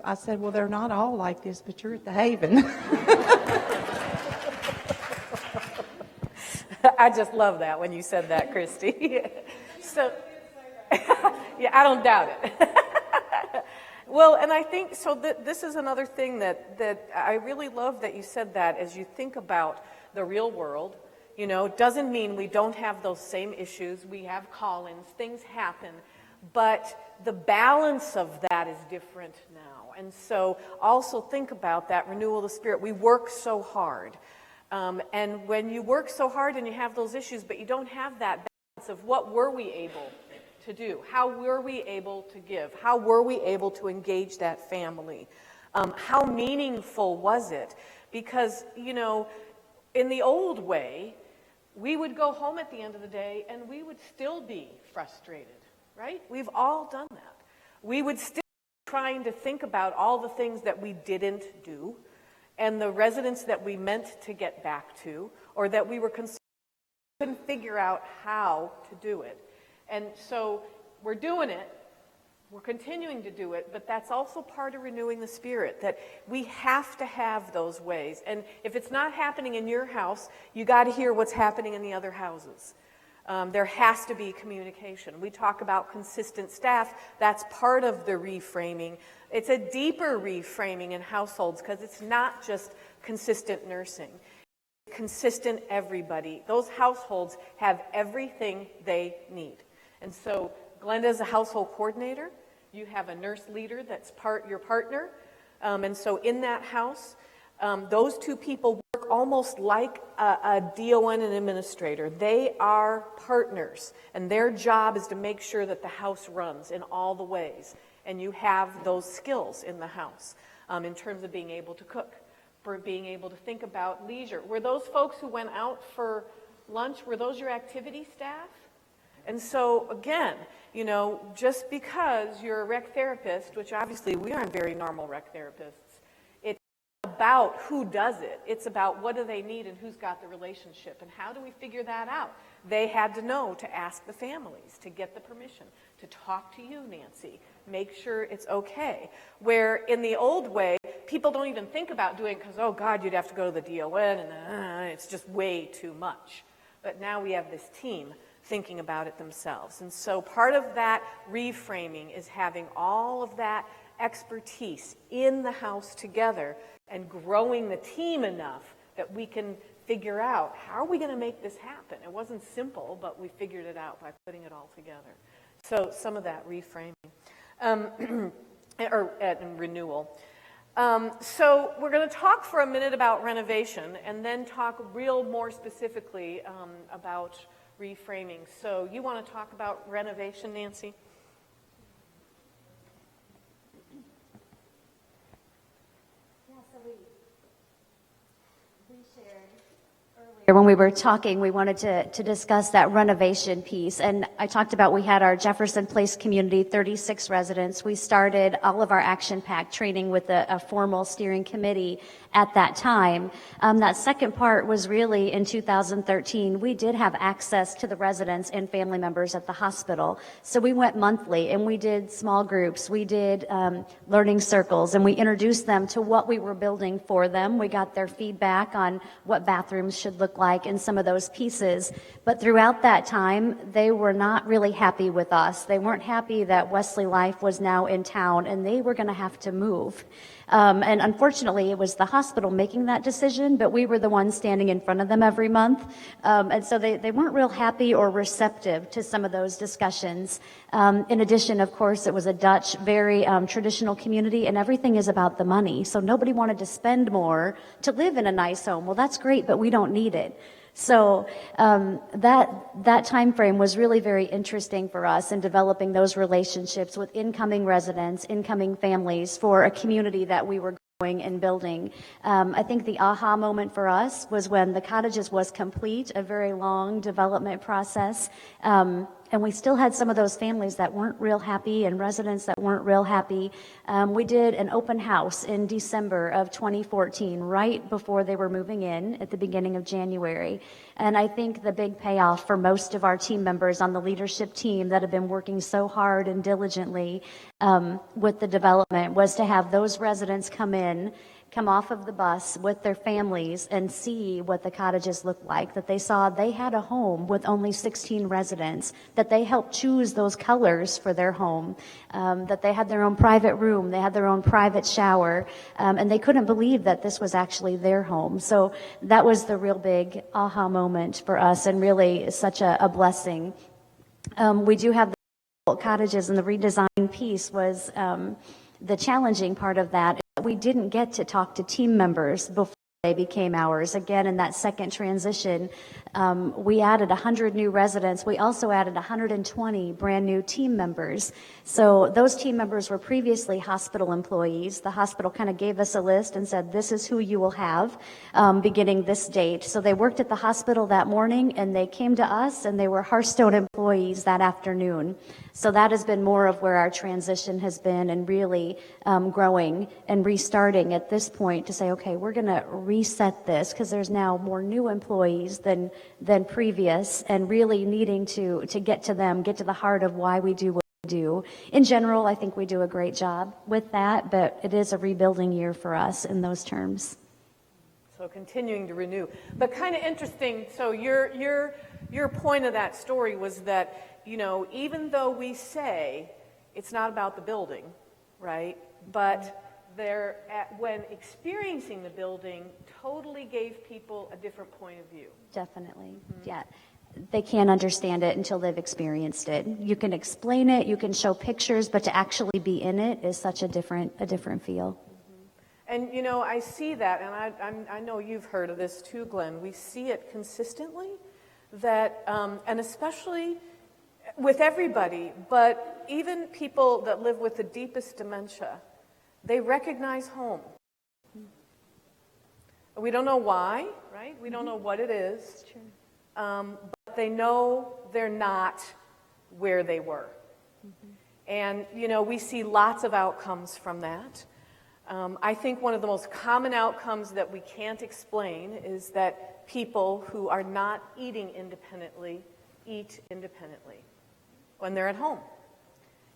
I said, well, they're not all like this, but you're at the Haven. I just love that when you said that, Christy. So, yeah, I don't doubt it. Well, and I think, so this is another thing that I really love that you said that as you think about the real world. It doesn't mean we don't have those same issues. We have call-ins, things happen, but the balance of that is different now. And so also think about that renewal of the spirit. We work so hard. And when you work so hard and you have those issues, but you don't have that balance of what were we able to do? How were we able to give? How were we able to engage that family? How meaningful was it? Because, in the old way, we would go home at the end of the day and we would still be frustrated, right? We've all done that. We would still be trying to think about all the things that we didn't do and the residents that we meant to get back to, or that we were concerned, couldn't figure out how to do it. And so we're doing it, we're continuing to do it, but that's also part of renewing the spirit, that we have to have those ways. And if it's not happening in your house, you got to hear what's happening in the other houses. There has to be communication. We talk about consistent staff. That's part of the reframing. It's a deeper reframing in households because it's not just consistent nursing. It's consistent everybody. Those households have everything they need. And so Glenda is a household coordinator. You have a nurse leader that's your partner. And so in that house, those two people work almost like a DON and administrator. They are partners, and their job is to make sure that the house runs in all the ways. And you have those skills in the house in terms of being able to cook, for being able to think about leisure. Were those folks who went out for lunch, were those your activity staff? And so, again, just because you're a rec therapist, which obviously we aren't very normal rec therapists, it's about who does it. It's about what do they need and who's got the relationship. And how do we figure that out? They had to know to ask the families, to get the permission, to talk to you, Nancy, make sure it's okay. Where in the old way, people don't even think about doing it because, oh, God, you'd have to go to the DON, and it's just way too much. But now we have this team thinking about it themselves. And so part of that reframing is having all of that expertise in the house together and growing the team enough that we can figure out how are we going to make this happen. It wasn't simple, but we figured it out by putting it all together. So some of that reframing and renewal. So we're going to talk for a minute about renovation and then talk more specifically about reframing. So you want to talk about renovation, Nancy? Yeah, so we shared earlier when we were talking, we wanted to discuss that renovation piece. And I talked about we had our Jefferson Place community, 36 residents. We started all of our Action Pack training with a formal steering committee at that time. That second part was really in 2013. We did have access to the residents and family members at the hospital. So we went monthly and we did small groups. We did learning circles, and we introduced them to what we were building for them. We got their feedback on what bathrooms should look like and some of those pieces. But throughout that time, they were not really happy with us. They weren't happy that Wesley Life was now in town and they were going to have to move. And unfortunately, it was the hospital making that decision, but we were the ones standing in front of them every month. And so they weren't real happy or receptive to some of those discussions. In addition, of course, it was a Dutch, very traditional community, and everything is about the money. So nobody wanted to spend more to live in a nice home. Well, that's great, but we don't need it. So that time frame was really very interesting for us in developing those relationships with incoming residents, incoming families for a community that we were growing and building. I think the aha moment for us was when the cottages was complete, a very long development process. And we still had some of those families that weren't real happy and residents that weren't real happy. We did an open house in December of 2014, right before they were moving in at the beginning of January. And I think the big payoff for most of our team members on the leadership team that have been working so hard and diligently with the development was to have those residents come off of the bus with their families and see what the cottages look like, that they saw they had a home with only 16 residents, that they helped choose those colors for their home, that they had their own private room, they had their own private shower, and they couldn't believe that this was actually their home. So that was the real big aha moment for us and really such a blessing. We do have the cottages, and the redesign piece was the challenging part of that. We didn't get to talk to team members before they became ours. Again, in that second transition, we added 100 new residents. We also added 120 brand new team members. So those team members were previously hospital employees. The hospital kind of gave us a list and said, this is who you will have beginning this date. So they worked at the hospital that morning and they came to us and they were Hearthstone employees that afternoon. So that has been more of where our transition has been, and really growing and restarting at this point to say, okay, we're going to reset this because there's now more new employees than previous, and really needing to get to them, get to the heart of why we do what we do. In general, I think we do a great job with that, but it is a rebuilding year for us in those terms. So continuing to renew. But kind of interesting, so your point of that story was that, you know, even though we say it's not about the building, right, but when experiencing the building, totally gave people a different point of view. Definitely, yeah. They can't understand it until they've experienced it. You can explain it, you can show pictures, but to actually be in it is such a different feel. And, you know, I see that, and I know you've heard of this too, Glenn. We see it consistently, that, and especially with everybody, but even people that live with the deepest dementia, they recognize home. We don't know why, right? We don't know what it is, but they know they're not where they were. And, you know, we see lots of outcomes from that. I think one of the most common outcomes that we can't explain is that people who are not eating independently eat independently when they're at home.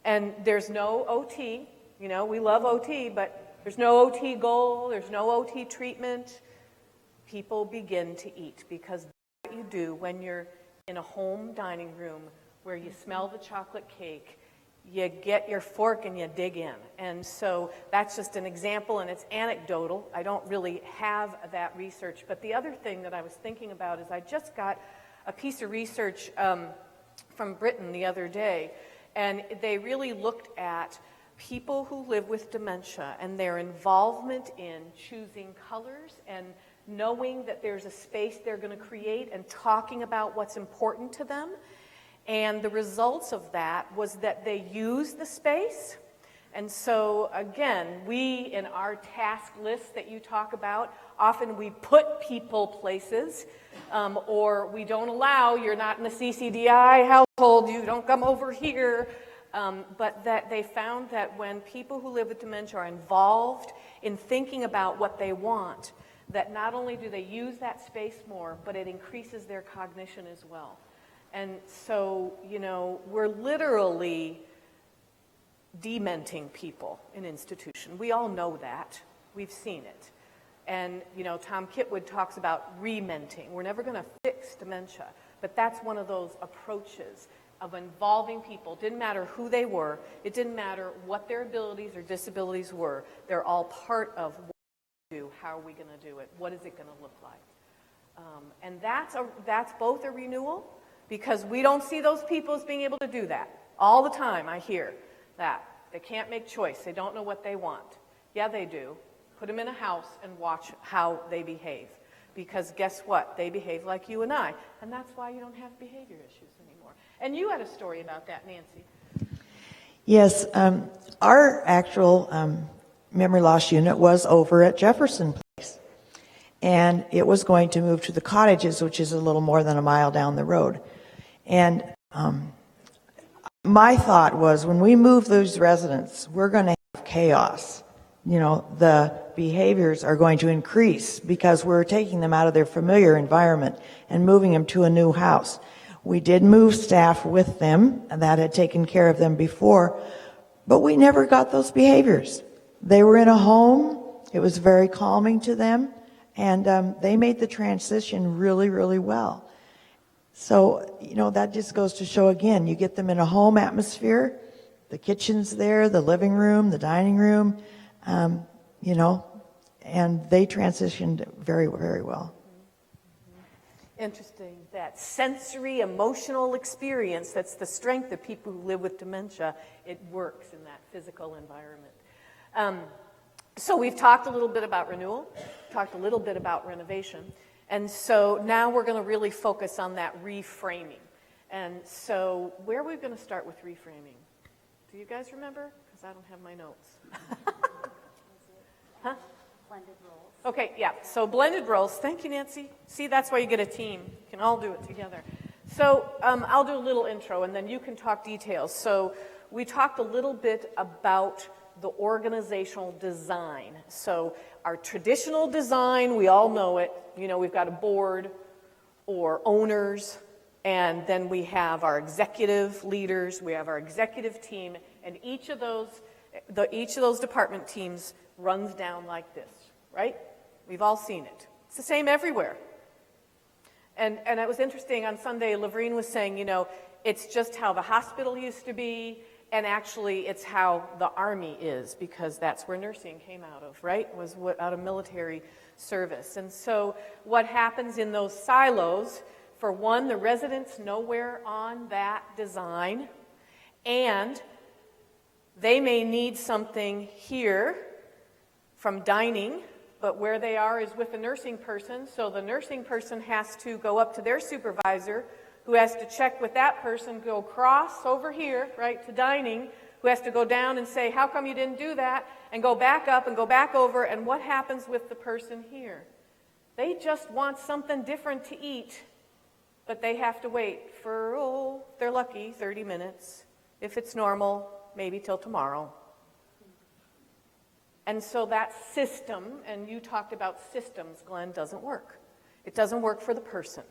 And there's no OT, you know, we love OT, but there's no OT goal, there's no OT treatment. People begin to eat because that's what you do when you're in a home dining room where you smell the chocolate cake, you get your fork and you dig in. And so that's just an example, and it's anecdotal. I don't really have that research. But the other thing that I was thinking about is I just got a piece of research from Britain the other day, and they really looked at people who live with dementia and their involvement in choosing colors and knowing that there's a space they're going to create and talking about what's important to them. And the results of that was that they use the space And so, again, we, in our task list that you talk about, often we put people places, or we don't allow, you're not in the CCDI household, you don't come over here. But that they found that when people who live with dementia are involved in thinking about what they want, that not only do they use that space more, but it increases their cognition as well. And so, you know, we're literally dementing people in institution. We all know that. We've seen it. And, you know, Tom Kitwood talks about rementing. We're never going to fix dementia, but that's one of those approaches of involving people. It didn't matter who they were. It didn't matter what their abilities or disabilities were. They're all part of what we do. How are we going to do it? What is it going to look like? And that's both a renewal, because we don't see those people as being able to do that. All the time I hear that. They can't make choice. They don't know what they want. Yeah, they do. Put them in a house and watch how they behave. Because guess what? They behave like you and I. And that's why you don't have behavior issues anymore. And you had a story about that, Nancy. Yes, our actual memory loss unit was over at Jefferson Place. And it was going to move to the cottages, which is a little more than a mile down the road. And my thought was, when we move those residents, we're going to have chaos. You know, the behaviors are going to increase because we're taking them out of their familiar environment and moving them to a new house. We did move staff with them that had taken care of them before, but we never got those behaviors. They were in a home. It was very calming to them, and they made the transition really, really well. So, you know, that just goes to show, again, you get them in a home atmosphere, the kitchen's there, the living room, the dining room, you know, and they transitioned very, very well. Interesting. That sensory, emotional experience, that's the strength of people who live with dementia. It works in that physical environment. So we've talked a little bit about renewal, talked a little bit about renovation. And so now we're going to really focus on that reframing. And so where are we going to start with reframing? Do you guys remember? Because I don't have my notes. Huh? Blended roles. Okay, yeah, so blended roles. Thank you, Nancy. See, that's why you get a team. You can all do it together. So I'll do a little intro, and then you can talk details. So we talked a little bit about the organizational design. So our traditional design, we all know it. You know, we've got a board or owners, and then we have our executive leaders, we have our executive team, and each of those department teams runs down like this, right? We've all seen it. It's the same everywhere. And it was interesting, on Sunday, Lavreen was saying, you know, it's just how the hospital used to be, and actually it's how the Army is, because that's where nursing came out of, right? Was out of military service. And so what happens in those silos, for one, the residents nowhere on that design, and they may need something here from dining, but where they are is with a nursing person, so the nursing person has to go up to their supervisor, who has to check with that person, go across over here, right, to dining, who has to go down and say, how come you didn't do that, and go back up and go back over, and what happens with the person here? They just want something different to eat, but they have to wait for, oh, if they're lucky, 30 minutes. If it's normal, maybe till tomorrow. And so that system, and you talked about systems, Glenn, doesn't work. It doesn't work for the person.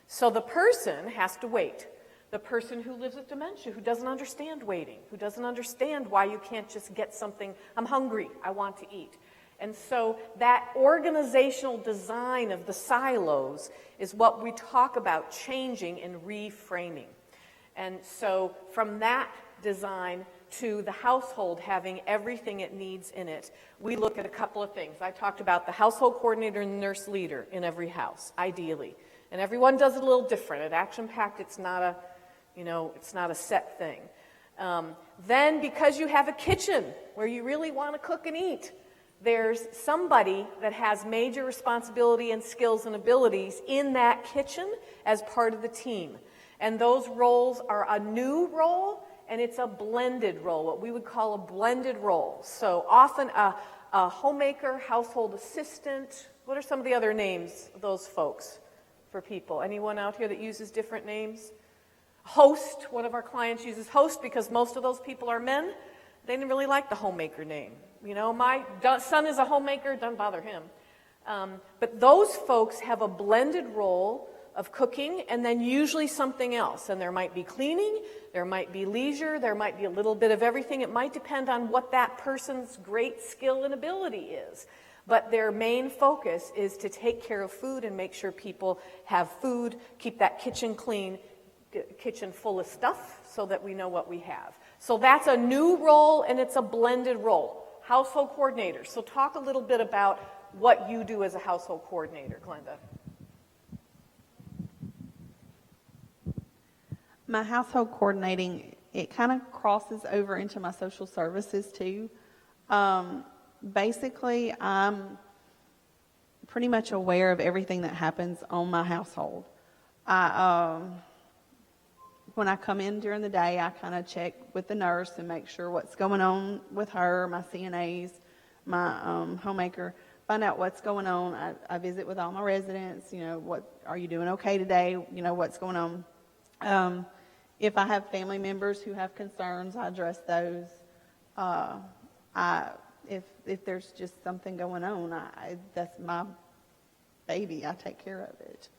So the person has to wait. The person who lives with dementia, who doesn't understand waiting, who doesn't understand why you can't just get something, I'm hungry, I want to eat. And so that organizational design of the silos is what we talk about changing and reframing. And so from that design to the household having everything it needs in it, we look at a couple of things. I talked about the household coordinator and nurse leader in every house, ideally. And everyone does it a little different. At Action Pact, it's not a, you know, it's not a set thing. Then, because you have a kitchen where you really want to cook and eat, there's somebody that has major responsibility and skills and abilities in that kitchen as part of the team. And those roles are a new role, and it's a blended role, what we would call a blended role. So often a homemaker, household assistant. What are some of the other names of those folks for people? Anyone out here that uses different names? Host. One of our clients uses host because most of those people are men. They didn't really like the homemaker name. You know, my son is a homemaker, doesn't bother him. But those folks have a blended role of cooking and then usually something else. And there might be cleaning, there might be leisure, there might be a little bit of everything. It might depend on what that person's great skill and ability is. But their main focus is to take care of food and make sure people have food, keep that kitchen clean, kitchen full of stuff so that we know what we have. So that's a new role and it's a blended role. Household coordinator. So talk a little bit about what you do as a household coordinator, Glenda. My household coordinating, it kind of crosses over into my social services too. Basically, I'm pretty much aware of everything that happens on my household. When I come in during the day, I kind of check with the nurse and make sure what's going on with her, my CNAs, my homemaker, find out what's going on. I visit with all my residents, you know, what are you doing okay today? You know, what's going on? If I have family members who have concerns, I address those. If there's just something going on, that's my baby. I take care of it.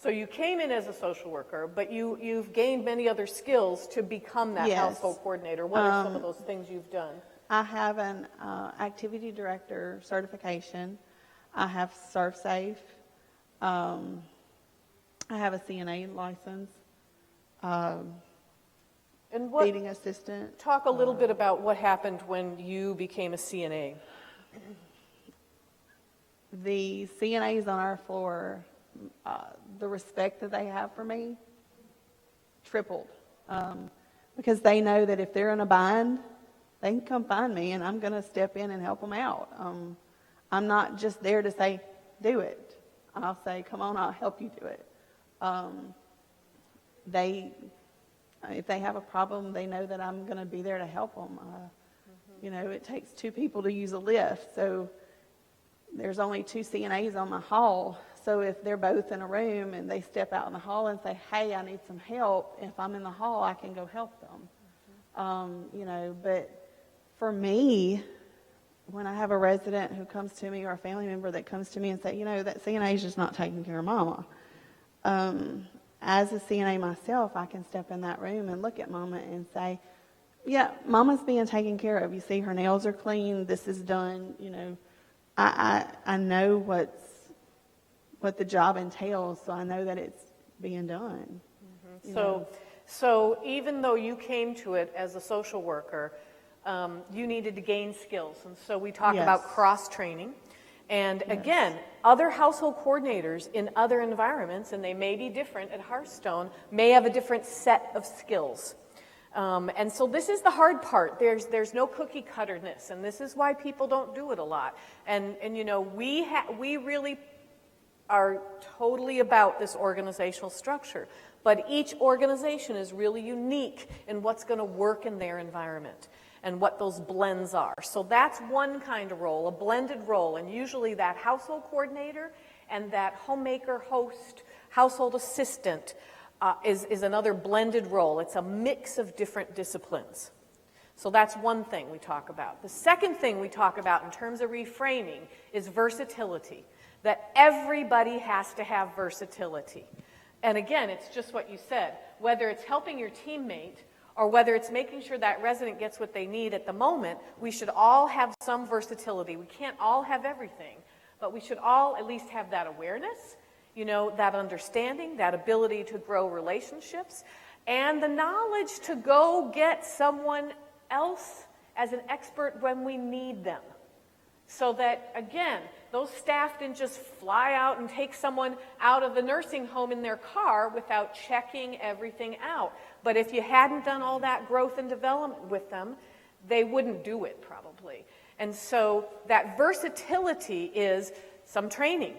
So you came in as a social worker, but you've gained many other skills to become that Yes. household coordinator. What are some of those things you've done? I have an activity director certification. I have ServSafe. I have a CNA license. And what, Feeding assistant. talk a little bit about what happened when you became a CNA. The CNAs on our floor, the respect that they have for me tripled, because they know that if they're in a bind, they can come find me and I'm going to step in and help them out. I'm not just there to say, do it. I'll say, come on, I'll help you do it. If they have a problem, they know that I'm going to be there to help them. You know, it takes two people to use a lift, so there's only two CNAs on my hall. So if they're both in a room and they step out in the hall and say, hey, I need some help, if I'm in the hall, I can go help them. You know, but for me, when I have a resident who comes to me or a family member that comes to me and say, you know, that CNA is just not taking care of Mama. As a CNA myself, I can step in that room and look at Mama and say, yeah, Mama's being taken care of. You see her nails are clean. This is done. You know, I know what the job entails, so I know that it's being done. So even though you came to it as a social worker, you needed to gain skills. And so we talk Yes. about cross-training. And again, other household coordinators in other environments, and they may be different at Hearthstone, may have a different set of skills. And so this is the hard part. There's no cookie cutterness, and this is why people don't do it a lot. And you know, we really are totally about this organizational structure, but each organization is really unique in what's going to work in their environment and what those blends are. So that's one kind of role, a blended role, and usually that household coordinator and that homemaker, host, household assistant is another blended role. It's a mix of different disciplines. So that's one thing we talk about. The second thing we talk about in terms of reframing is versatility, that everybody has to have versatility. And again, it's just what you said, whether it's helping your teammate or whether it's making sure that resident gets what they need at the moment, we should all have some versatility. We can't all have everything, but we should all at least have that awareness, you know, that understanding, that ability to grow relationships, and the knowledge to go get someone else as an expert when we need them. So that, again, those staff didn't just fly out and take someone out of the nursing home in their car without checking everything out. But if you hadn't done all that growth and development with them, they wouldn't do it probably. And so that versatility is some training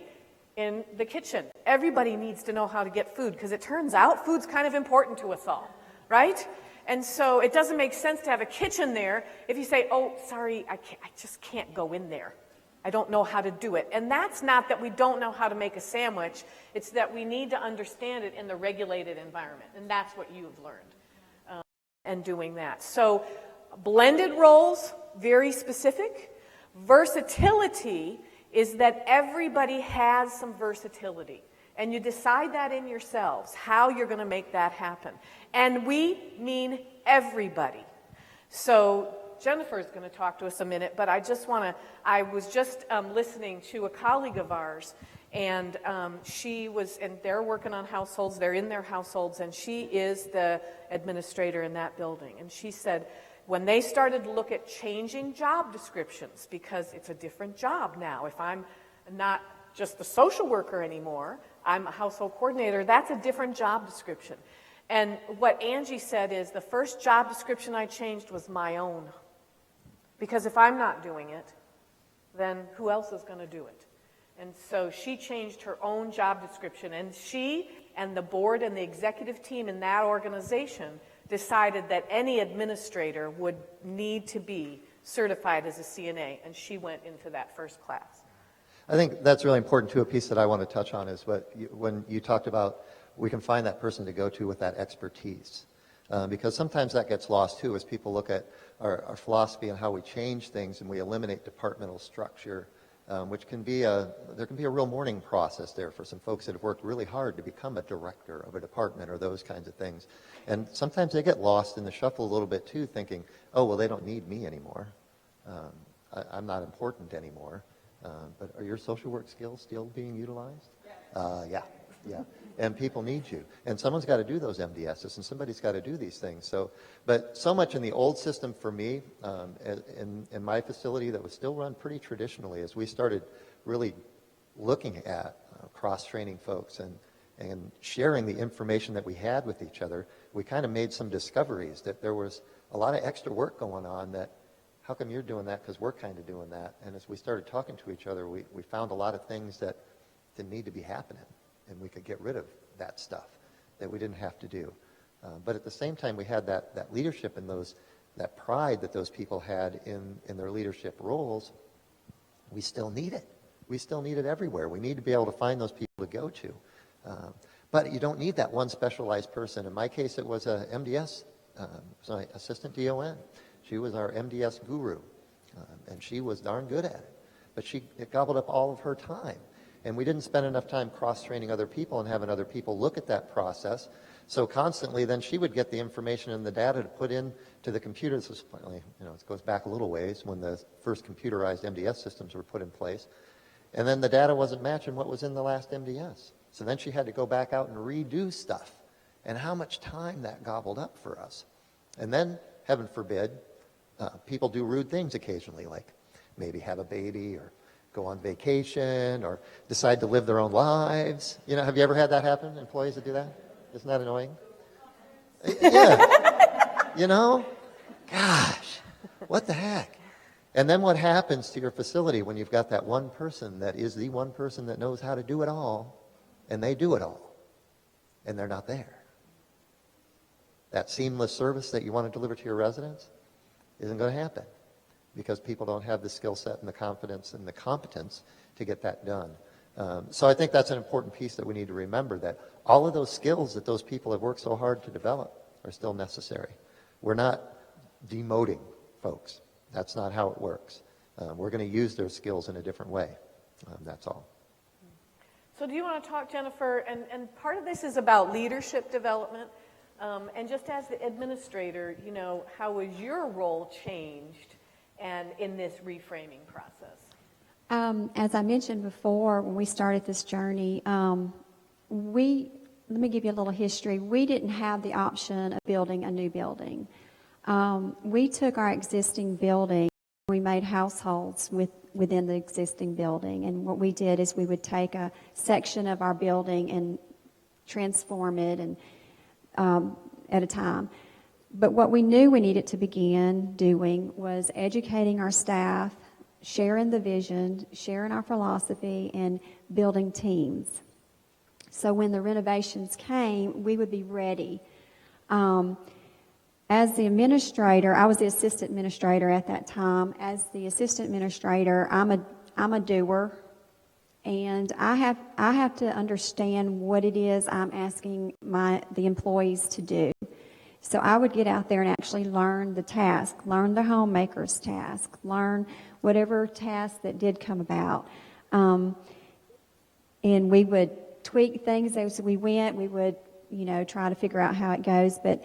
in the kitchen. Everybody needs to know how to get food, because it turns out food's kind of important to us all, right? And so it doesn't make sense to have a kitchen there if you say, oh, sorry, I just can't go in there. I don't know how to do it. And that's not that we don't know how to make a sandwich. It's that we need to understand it in the regulated environment. And that's what you've learned and doing that. So blended roles, very specific. Versatility is that everybody has some versatility. And you decide that in yourselves, how you're going to make that happen. And we mean everybody. So Jennifer's going to talk to us a minute, but I was just listening to a colleague of ours, and and they're working on households, they're in their households, and she is the administrator in that building. And she said, when they started to look at changing job descriptions, because it's a different job now, if I'm not just the social worker anymore, I'm a household coordinator, that's a different job description. And what Angie said is, the first job description I changed was my own. Because if I'm not doing it, then who else is going to do it? And so she changed her own job description, and she and the board and the executive team in that organization decided that any administrator would need to be certified as a CNA, and she went into that first class. I think that's really important too. A piece that I want to touch on is when you talked about we can find that person to go to with that expertise. Because sometimes that gets lost too as people look at our philosophy and how we change things and we eliminate departmental structure, which can be there can be a real mourning process there for some folks that have worked really hard to become a director of a department or those kinds of things. And sometimes they get lost in the shuffle a little bit too, thinking, oh, well, they don't need me anymore. I'm not important anymore. But are your social work skills still being utilized? Yeah. And people need you. And someone's got to do those MDSs, and somebody's got to do these things. But so much in the old system for me, in my facility that was still run pretty traditionally, as we started really looking at cross-training folks and sharing the information that we had with each other, we kind of made some discoveries that there was a lot of extra work going on that, how come you're doing that? Because we're kind of doing that. And as we started talking to each other, we found a lot of things that didn't need to be happening. And we could get rid of that stuff that we didn't have to do. But at the same time, we had that leadership and that pride that those people had in their leadership roles. We still need it. We still need it everywhere. We need to be able to find those people to go to. But you don't need that one specialized person. In my case, it was a MDS, so assistant DON. She was our MDS guru, and she was darn good at it. But it gobbled up all of her time. And we didn't spend enough time cross-training other people and having other people look at that process. So constantly, then she would get the information and the data to put in to the computer. This was, it goes back a little ways when the first computerized MDS systems were put in place. And then the data wasn't matching what was in the last MDS. So then she had to go back out and redo stuff. And how much time that gobbled up for us. And then, heaven forbid, people do rude things occasionally, like maybe have a baby or go on vacation or decide to live their own lives. Have you ever had that happen? Employees that do that? Isn't that annoying? Yeah. Gosh, what the heck? And then what happens to your facility when you've got that one person that is the one person that knows how to do it all, and they do it all, and they're not there? That seamless service that you want to deliver to your residents isn't going to happen, because people don't have the skill set and the confidence and the competence to get that done. So I think that's an important piece that we need to remember, that all of those skills that those people have worked so hard to develop are still necessary. We're not demoting folks. That's not how it works. We're going to use their skills in a different way. That's all. So do you want to talk, Jennifer? And part of this is about leadership development. And just as the administrator, how was your role changed and in this reframing process? As I mentioned before, when we started this journey, let me give you a little history. We didn't have the option of building a new building. We took our existing building, we made households within the existing building, and what we did is we would take a section of our building and transform it and at a time. But what we knew we needed to begin doing was educating our staff, sharing the vision, sharing our philosophy, and building teams. So when the renovations came, we would be ready. As the administrator, I was the assistant administrator at that time. As the assistant administrator, I'm a doer, and I have to understand what it is I'm asking the employees to do. So I would get out there and actually learn the task, learn the homemaker's task, learn whatever task that did come about. And we would tweak things as we went. We would, try to figure out how it goes. But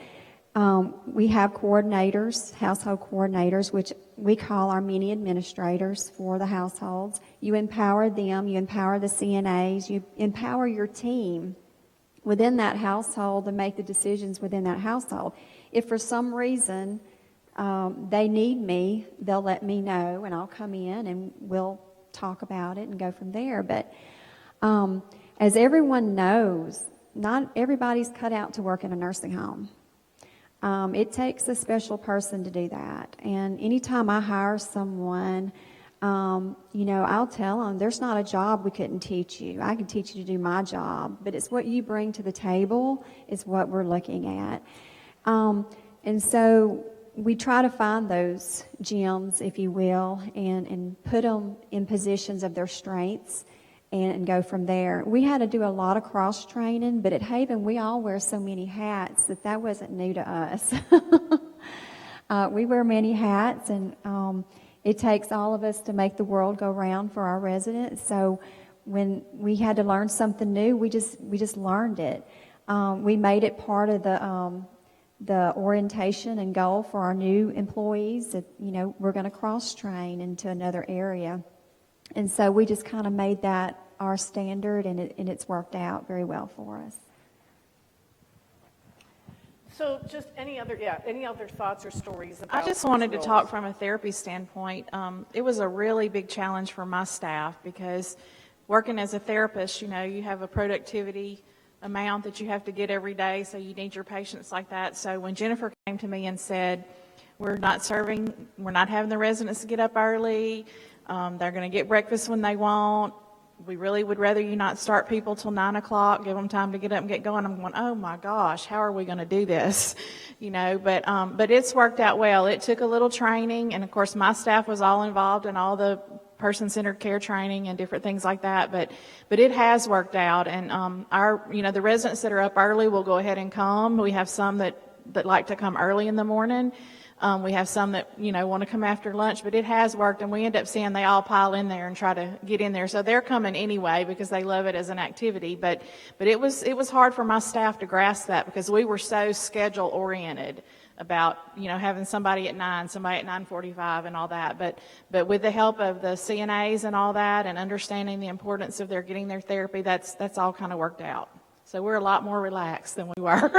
we have coordinators, household coordinators, which we call our mini administrators for the households. You empower them, you empower the CNAs, you empower your team within that household to make the decisions within that household. If for some reason they need me, they'll let me know, and I'll come in and we'll talk about it and go from there. But as everyone knows, not everybody's cut out to work in a nursing home. It takes a special person to do that. And anytime I hire someone, I'll tell them, there's not a job we couldn't teach you. I can teach you to do my job, but it's what you bring to the table is what we're looking at. And so we try to find those gems, if you will, and put them in positions of their strengths and go from there. We had to do a lot of cross-training, but at Haven, we all wear so many hats that wasn't new to us. We wear many hats, and it takes all of us to make the world go round for our residents. So when we had to learn something new, we just learned it. We made it part of the orientation and goal for our new employees that, we're going to cross-train into another area. And so we just kind of made that our standard, and it's worked out very well for us. So just any other thoughts or stories about I just wanted to these talk roles? from a therapy standpoint. It was a really big challenge for my staff because working as a therapist, you have a productivity amount that you have to get every day, so you need your patients like that. So when Jennifer came to me and said, we're not having the residents get up early, they're going to get breakfast when they want, we really would rather you not start people till 9 o'clock, give them time to get up and get going. I'm going, oh my gosh, how are we going to do this? But it's worked out well. It took a little training, and of course my staff was all involved in all the person-centered care training and different things like that, but it has worked out. And the residents that are up early will go ahead and come. We have some that like to come early in the morning. We have some that, want to come after lunch, but it has worked, and we end up seeing they all pile in there and try to get in there. So they're coming anyway because they love it as an activity. But it was hard for my staff to grasp that because we were so schedule oriented about, having somebody at 9, somebody at 9:45 and all that. But with the help of the CNAs and all that and understanding the importance of their getting their therapy, that's all kind of worked out. So we're a lot more relaxed than we were.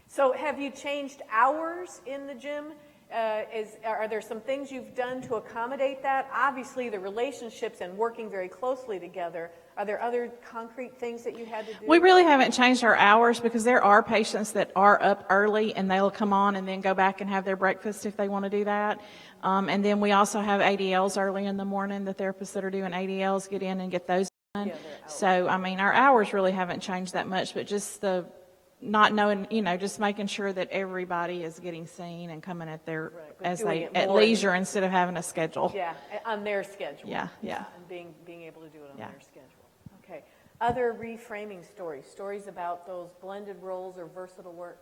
So have you changed hours in the gym? Are there some things you've done to accommodate that? Obviously, the relationships and working very closely together. Are there other concrete things that you had to do? We really haven't changed our hours because there are patients that are up early and they'll come on and then go back and have their breakfast if they want to do that. And then we also have ADLs early in the morning. The therapists that are doing ADLs get in and get those done. Yeah, so, our hours really haven't changed that much, but just the not knowing, just making sure that everybody is getting seen and coming at their at leisure instead of having a schedule. Yeah, on their schedule. Yeah. And being able to do it on their schedule. Okay. Other reframing stories about those blended roles or versatile work.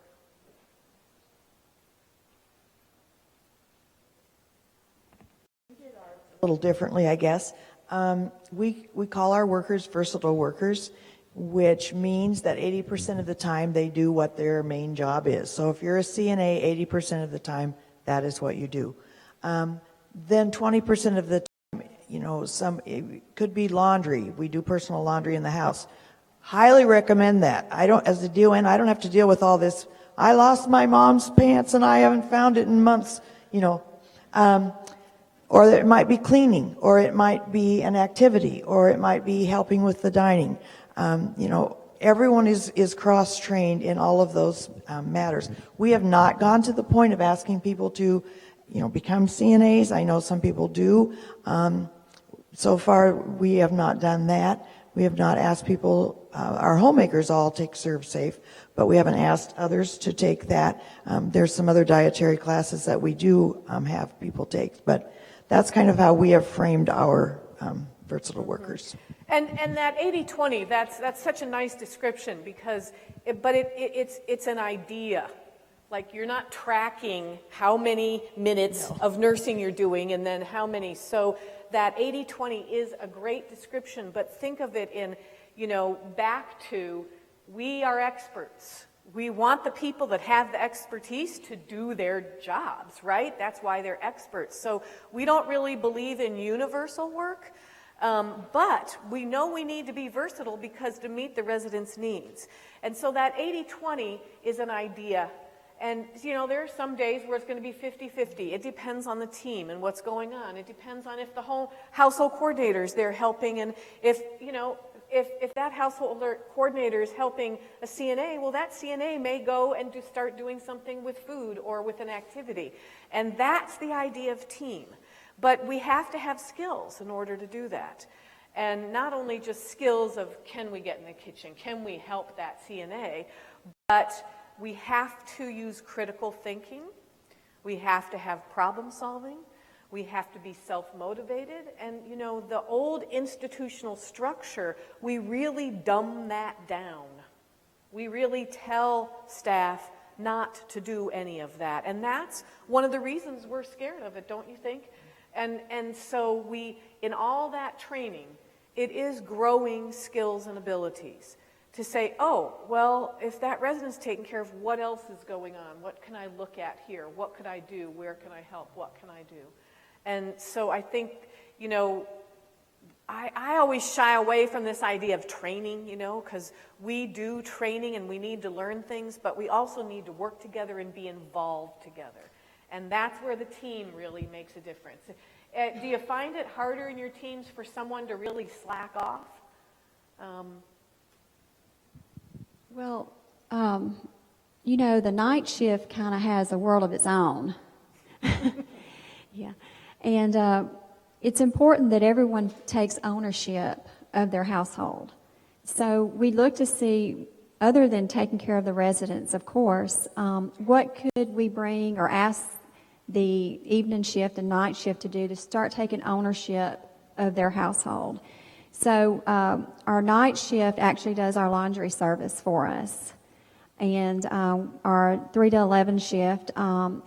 A little differently, I guess. We call our workers versatile workers, which means that 80% of the time they do what their main job is. So if you're a CNA, 80% of the time, that is what you do. Then 20% of the time, it could be laundry. We do personal laundry in the house. Highly recommend that. As a DON, I don't have to deal with all this. I lost my mom's pants and I haven't found it in months, or it might be cleaning, or it might be an activity, or it might be helping with the dining. Everyone is cross-trained in all of those matters. We have not gone to the point of asking people to, become CNAs. I know some people do. So far, we have not done that. We have not asked people, our homemakers all take Serve Safe, but we haven't asked others to take that. There's some other dietary classes that we do have people take, but that's kind of how we have framed our versatile workers. And that 80-20, that's such a nice description because, it's an idea. Like you're not tracking how many minutes of nursing you're doing and then how many. So that 80-20 is a great description, but think of it in, back to we are experts. We want the people that have the expertise to do their jobs, right? That's why they're experts. So we don't really believe in universal work, but we know we need to be versatile because to meet the residents' needs. And so that 80-20 is an idea. And, there are some days where it's going to be 50-50. It depends on the team and what's going on. It depends on if the whole household coordinators, they're helping. And if that household coordinator is helping a CNA, well, that CNA may go and start doing something with food or with an activity. And that's the idea of team. But we have to have skills in order to do that. And not only just skills of can we get in the kitchen, can we help that CNA, but we have to use critical thinking. We have to have problem solving. We have to be self-motivated. And, the old institutional structure, we really dumb that down. We really tell staff not to do any of that. And that's one of the reasons we're scared of it, don't you think? And so in all that training, it is growing skills and abilities. To say, oh, well, if that resident's taken care of, what else is going on? What can I look at here? What could I do? Where can I help? What can I do? And so I think, I always shy away from this idea of training, because we do training and we need to learn things, but we also need to work together and be involved together. And that's where the team really makes a difference. Do you find it harder in your teams for someone to really slack off? Well, the night shift kind of has a world of its own. Yeah. And it's important that everyone takes ownership of their household. So we look to see, other than taking care of the residents, of course, what could we bring or ask the evening shift and night shift to do to start taking ownership of their household. So our night shift actually does our laundry service for us. And our 3 to 11 shift,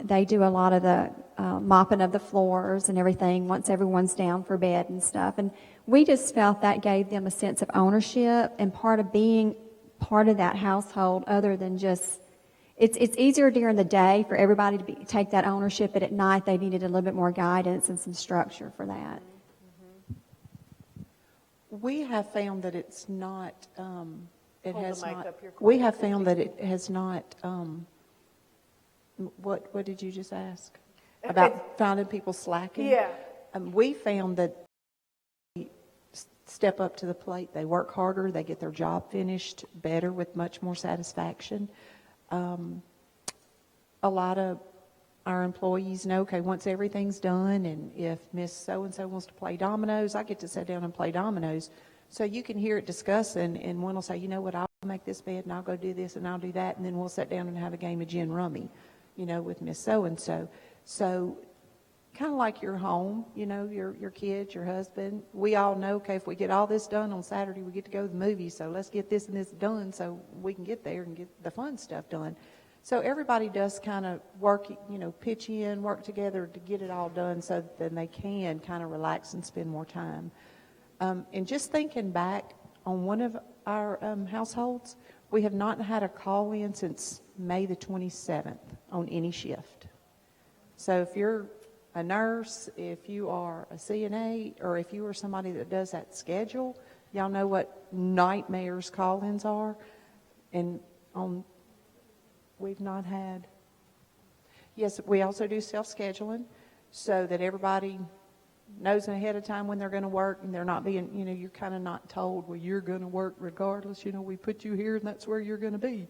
they do a lot of the mopping of the floors and everything once everyone's down for bed and stuff. And we just felt that gave them a sense of ownership and part of being part of that household other than just, it's easier during the day for everybody to take that ownership, but at night they needed a little bit more guidance and some structure for that. We have found that it's not, We have found that it has not, what did you just ask? About finding people slacking? Yeah. We found that they step up to the plate. They work harder. They get their job finished better with much more satisfaction. A lot of our employees know, okay, once everything's done, and if Miss So-and-so wants to play dominoes, I get to sit down and play dominoes. So you can hear it discussed, and one will say, you know what, I'll make this bed, and I'll go do this, and I'll do that, and then we'll sit down and have a game of gin rummy, with Miss So-and-so. So kind of like your home, your kids, your husband. We all know, okay, if we get all this done on Saturday, we get to go to the movies, so let's get this and this done so we can get there and get the fun stuff done. So everybody does kind of work, pitch in, work together to get it all done so that then they can kind of relax and spend more time. And just thinking back on one of our households, we have not had a call in since May the 27th on any shift. So if you're a nurse, if you are a CNA, or if you are somebody that does that schedule, y'all know what nightmares call-ins are. And we've not had. Yes, we also do self-scheduling so that everybody knows ahead of time when they're going to work, and they're not being, you're kind of not told, well, you're going to work regardless. We put you here, and that's where you're going to be.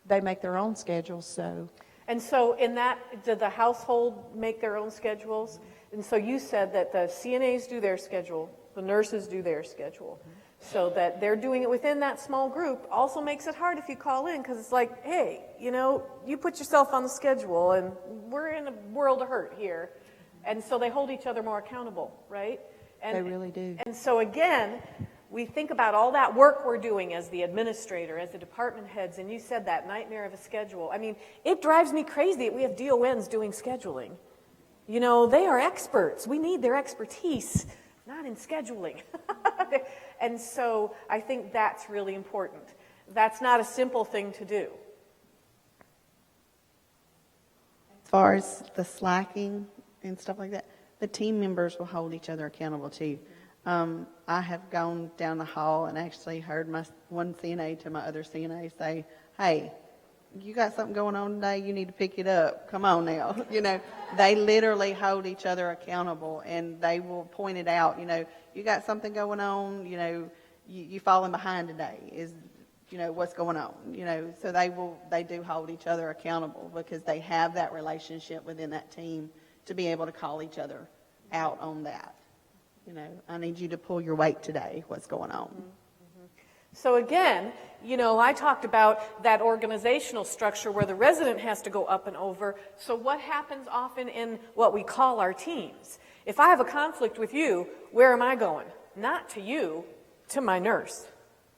They make their own schedules, so. And so in that, do the household make their own schedules? And so you said that the CNAs do their schedule, The nurses do their schedule. So that they're doing it within that small group also makes it hard if you call in, because it's like, hey, you put yourself on the schedule, and we're in a world of hurt here. And so they hold each other more accountable, right? And, They really do. And so again, we think about all that work we're doing as the administrator, as the department heads, and you said that nightmare of a schedule. I mean, it drives me crazy that we have DONs doing scheduling. They are experts. We need their expertise, not in scheduling. And so I think that's really important. That's not a simple thing to do. As far as the slacking and stuff like that, the team members will hold each other accountable too. I have gone down the hall and actually heard my one CNA to my other CNA say, hey, you got something going on today, you need to pick it up. Come on now. They literally hold each other accountable, and they will point it out. You got something going on, you falling behind today is, what's going on, so they do hold each other accountable because they have that relationship within that team to be able to call each other out on that. I need you to pull your weight today. What's going on? Mm-hmm. So again, I talked about that organizational structure where the resident has to go up and over. So what happens often in what we call our teams? If I have a conflict with you, where am I going? Not to you, to my nurse,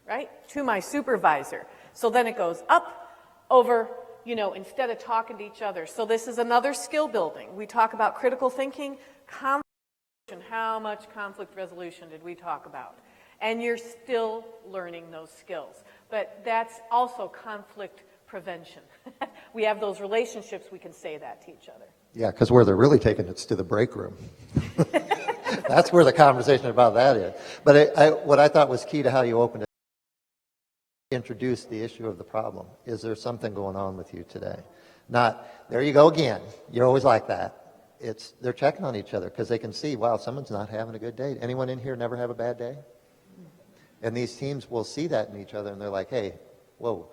right? To my supervisor. So then it goes up, over, instead of talking to each other. So this is another skill building. We talk about critical thinking, conflict. How much conflict resolution did we talk about? And you're still learning those skills. But that's also conflict prevention. We have those relationships, we can say that to each other. Yeah, because where they're really taking it's to the break room. That's where the conversation about that is. But what I thought was key to how you opened it, introduce the issue of the problem. Is there something going on with you today? Not, there you go again. You're always like that. They're checking on each other because they can see, wow, someone's not having a good day. Anyone in here never have a bad day? And these teams will see that in each other, and they're like, hey, whoa,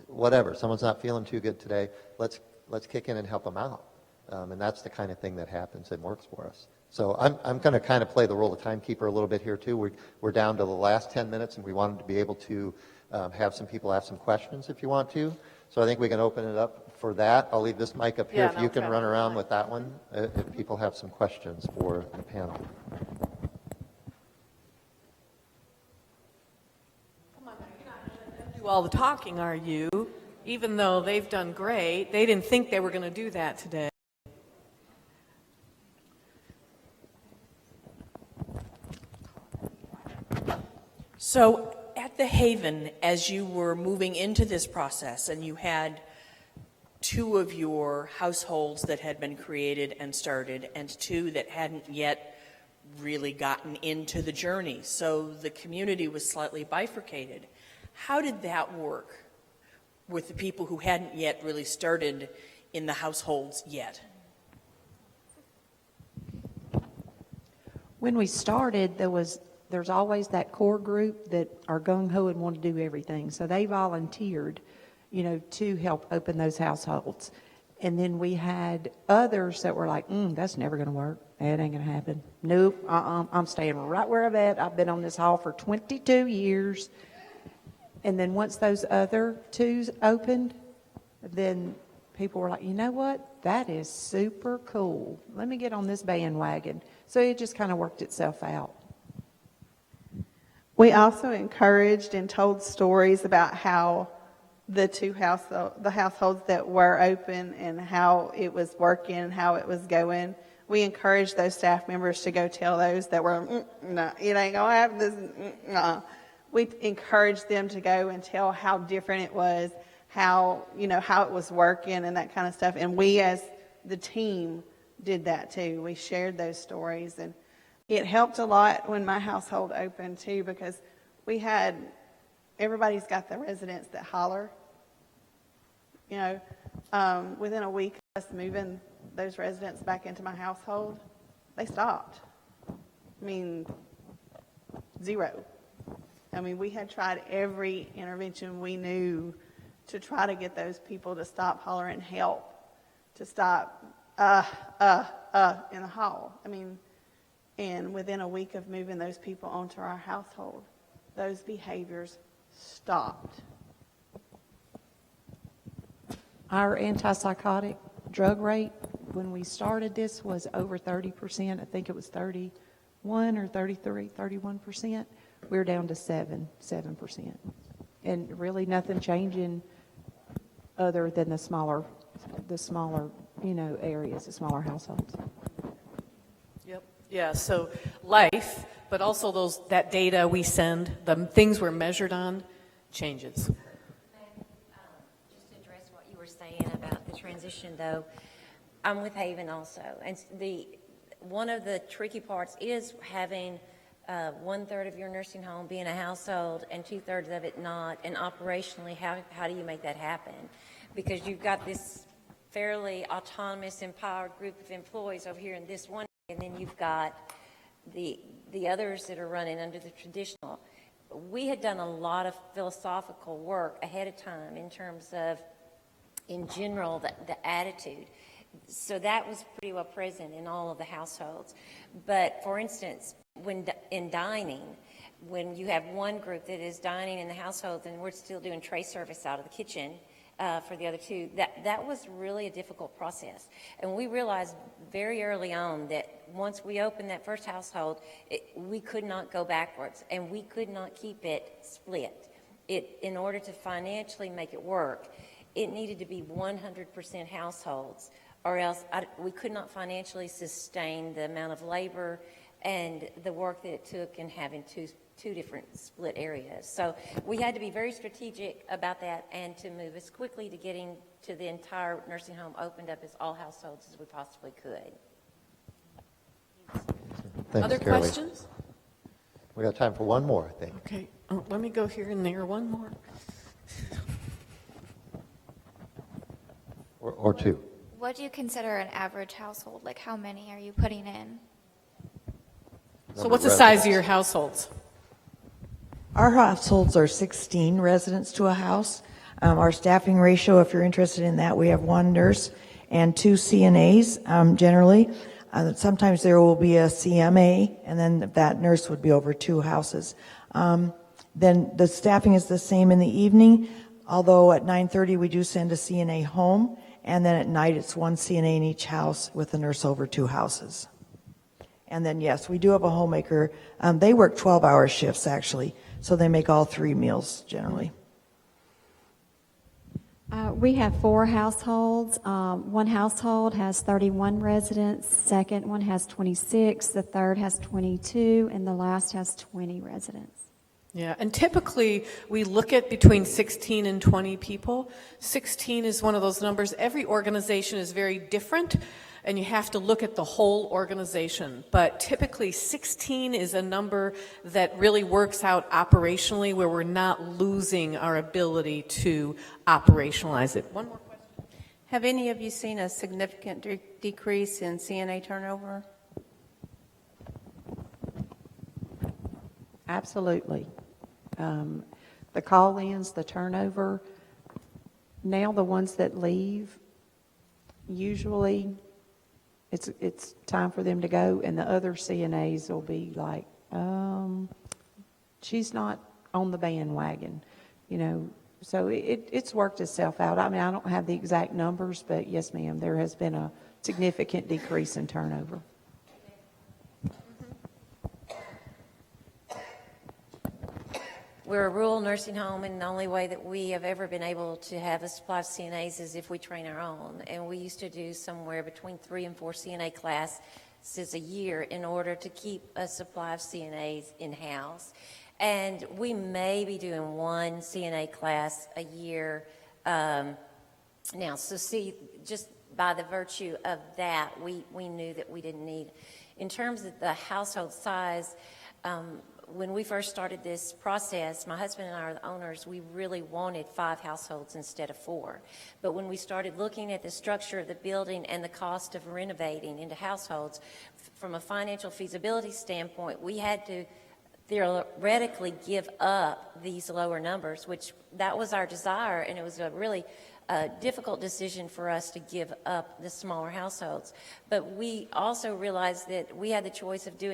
whatever. Someone's not feeling too good today. Let's kick in and help them out. And that's the kind of thing that happens and works for us. So I'm going to kind of play the role of timekeeper a little bit here too. We're down to the last 10 minutes, and we wanted to be able to have some people ask some questions if you want to. So I think we can open it up for that. I'll leave this mic up here if you can run around with that one, if people have some questions for the panel. Come on, you're not going to do all the talking, are you? Even though they've done great, they didn't think they were going to do that today. So at the Haven, as you were moving into this process and you had two of your households that had been created and started and two that hadn't yet really gotten into the journey, so the community was slightly bifurcated. How did that work with the people who hadn't yet really started in the households yet? When we started, there's always that core group that are gung-ho and want to do everything. So they volunteered, to help open those households. And then we had others that were like, that's never going to work. That ain't going to happen. Nope, I'm staying right where I'm at. I've been on this hall for 22 years. And then once those other twos opened, then people were like, you know what? That is super cool. Let me get on this bandwagon. So it just kind of worked itself out. We also encouraged and told stories about how the households that were open and how it was working and how it was going. We encouraged those staff members to go tell those that were, no, it ain't gonna happen. This, We encouraged them to go and tell how different it was, how it was working and that kind of stuff. And we as the team did that too. We shared those stories, and it helped a lot when my household opened too, because everybody's got the residents that holler. Within a week of us moving those residents back into my household, they stopped. Zero. We had tried every intervention we knew to try to get those people to stop hollering help, to stop in the hall. And within a week of moving those people onto our household, those behaviors stopped. Our antipsychotic drug rate, when we started this, was over 30%. I think it was 31 or 33, 31%. We're down to 7%. And really nothing changing other than the smaller, areas, the smaller households. Yep. Yeah, so life, but also that data we send, the things we're measured on, changes. Just to address what you were saying about the transition, though, I'm with Haven also, and one of the tricky parts is having 1/3 of your nursing home being a household and 2/3 of it not, and operationally, how do you make that happen? Because you've got this fairly autonomous, empowered group of employees over here in this one, and then you've got the others that are running under the traditional. We had done a lot of philosophical work ahead of time in terms of, in general, the attitude. So that was pretty well present in all of the households. But for instance, in dining, when you have one group that is dining in the household and we're still doing tray service out of the kitchen for the other two, that was really a difficult process. And we realized very early on that once we opened that first household, we could not go backwards, and we could not keep it split. In order to financially make it work, it needed to be 100% households, or else we could not financially sustain the amount of labor and the work that it took in having two different split areas. So we had to be very strategic about that and to move as quickly to getting to the entire nursing home opened up as all households as we possibly could. Thanks, Other Carolee. questions? We got time for one more, I think. Okay, let me go here and there, one more. Or two. What do you consider an average household? Like, how many are you putting in? So what's the size of your households? Our households are 16 residents to a house. Our staffing ratio, if you're interested in that, we have 1 nurse and 2 CNAs generally. Sometimes there will be a CMA, and then that nurse would be over 2 houses. Then the staffing is the same in the evening, although at 9:30 we do send a CNA home, and then at night it's 1 CNA in each house with a nurse over 2 houses. And then, yes, we do have a homemaker. They work 12-hour shifts, actually, so they make all 3 meals generally. We have 4 households. One household has 31 residents, second one has 26, the third has 22, and the last has 20 residents. Yeah, and typically we look at between 16 and 20 people. 16 is one of those numbers. Every organization is very different, and you have to look at the whole organization. But typically 16 is a number that really works out operationally, where we're not losing our ability to operationalize it. One more question. Have any of you seen a significant decrease in CNA turnover? Absolutely. The call-ins, the turnover, now the ones that leave, usually it's time for them to go, and the other CNAs will be like, she's not on the bandwagon, So it's worked itself out. I mean, I don't have the exact numbers, but yes, ma'am, there has been a significant decrease in turnover. We're a rural nursing home, and the only way that we have ever been able to have a supply of CNAs is if we train our own. And we used to do somewhere between 3 and 4 CNA classes a year in order to keep a supply of CNAs in-house. And we may be doing 1 CNA class a year now. So see, just by the virtue of that, we knew that we didn't need. In terms of the household size, when we first started this process, my husband and I are the owners, we really wanted 5 households instead of 4. But when we started looking at the structure of the building and the cost of renovating into households, from a financial feasibility standpoint, we had to theoretically give up these lower numbers, which that was our desire, and it was a really difficult decision for us to give up the smaller households. But we also realized that we had the choice of doing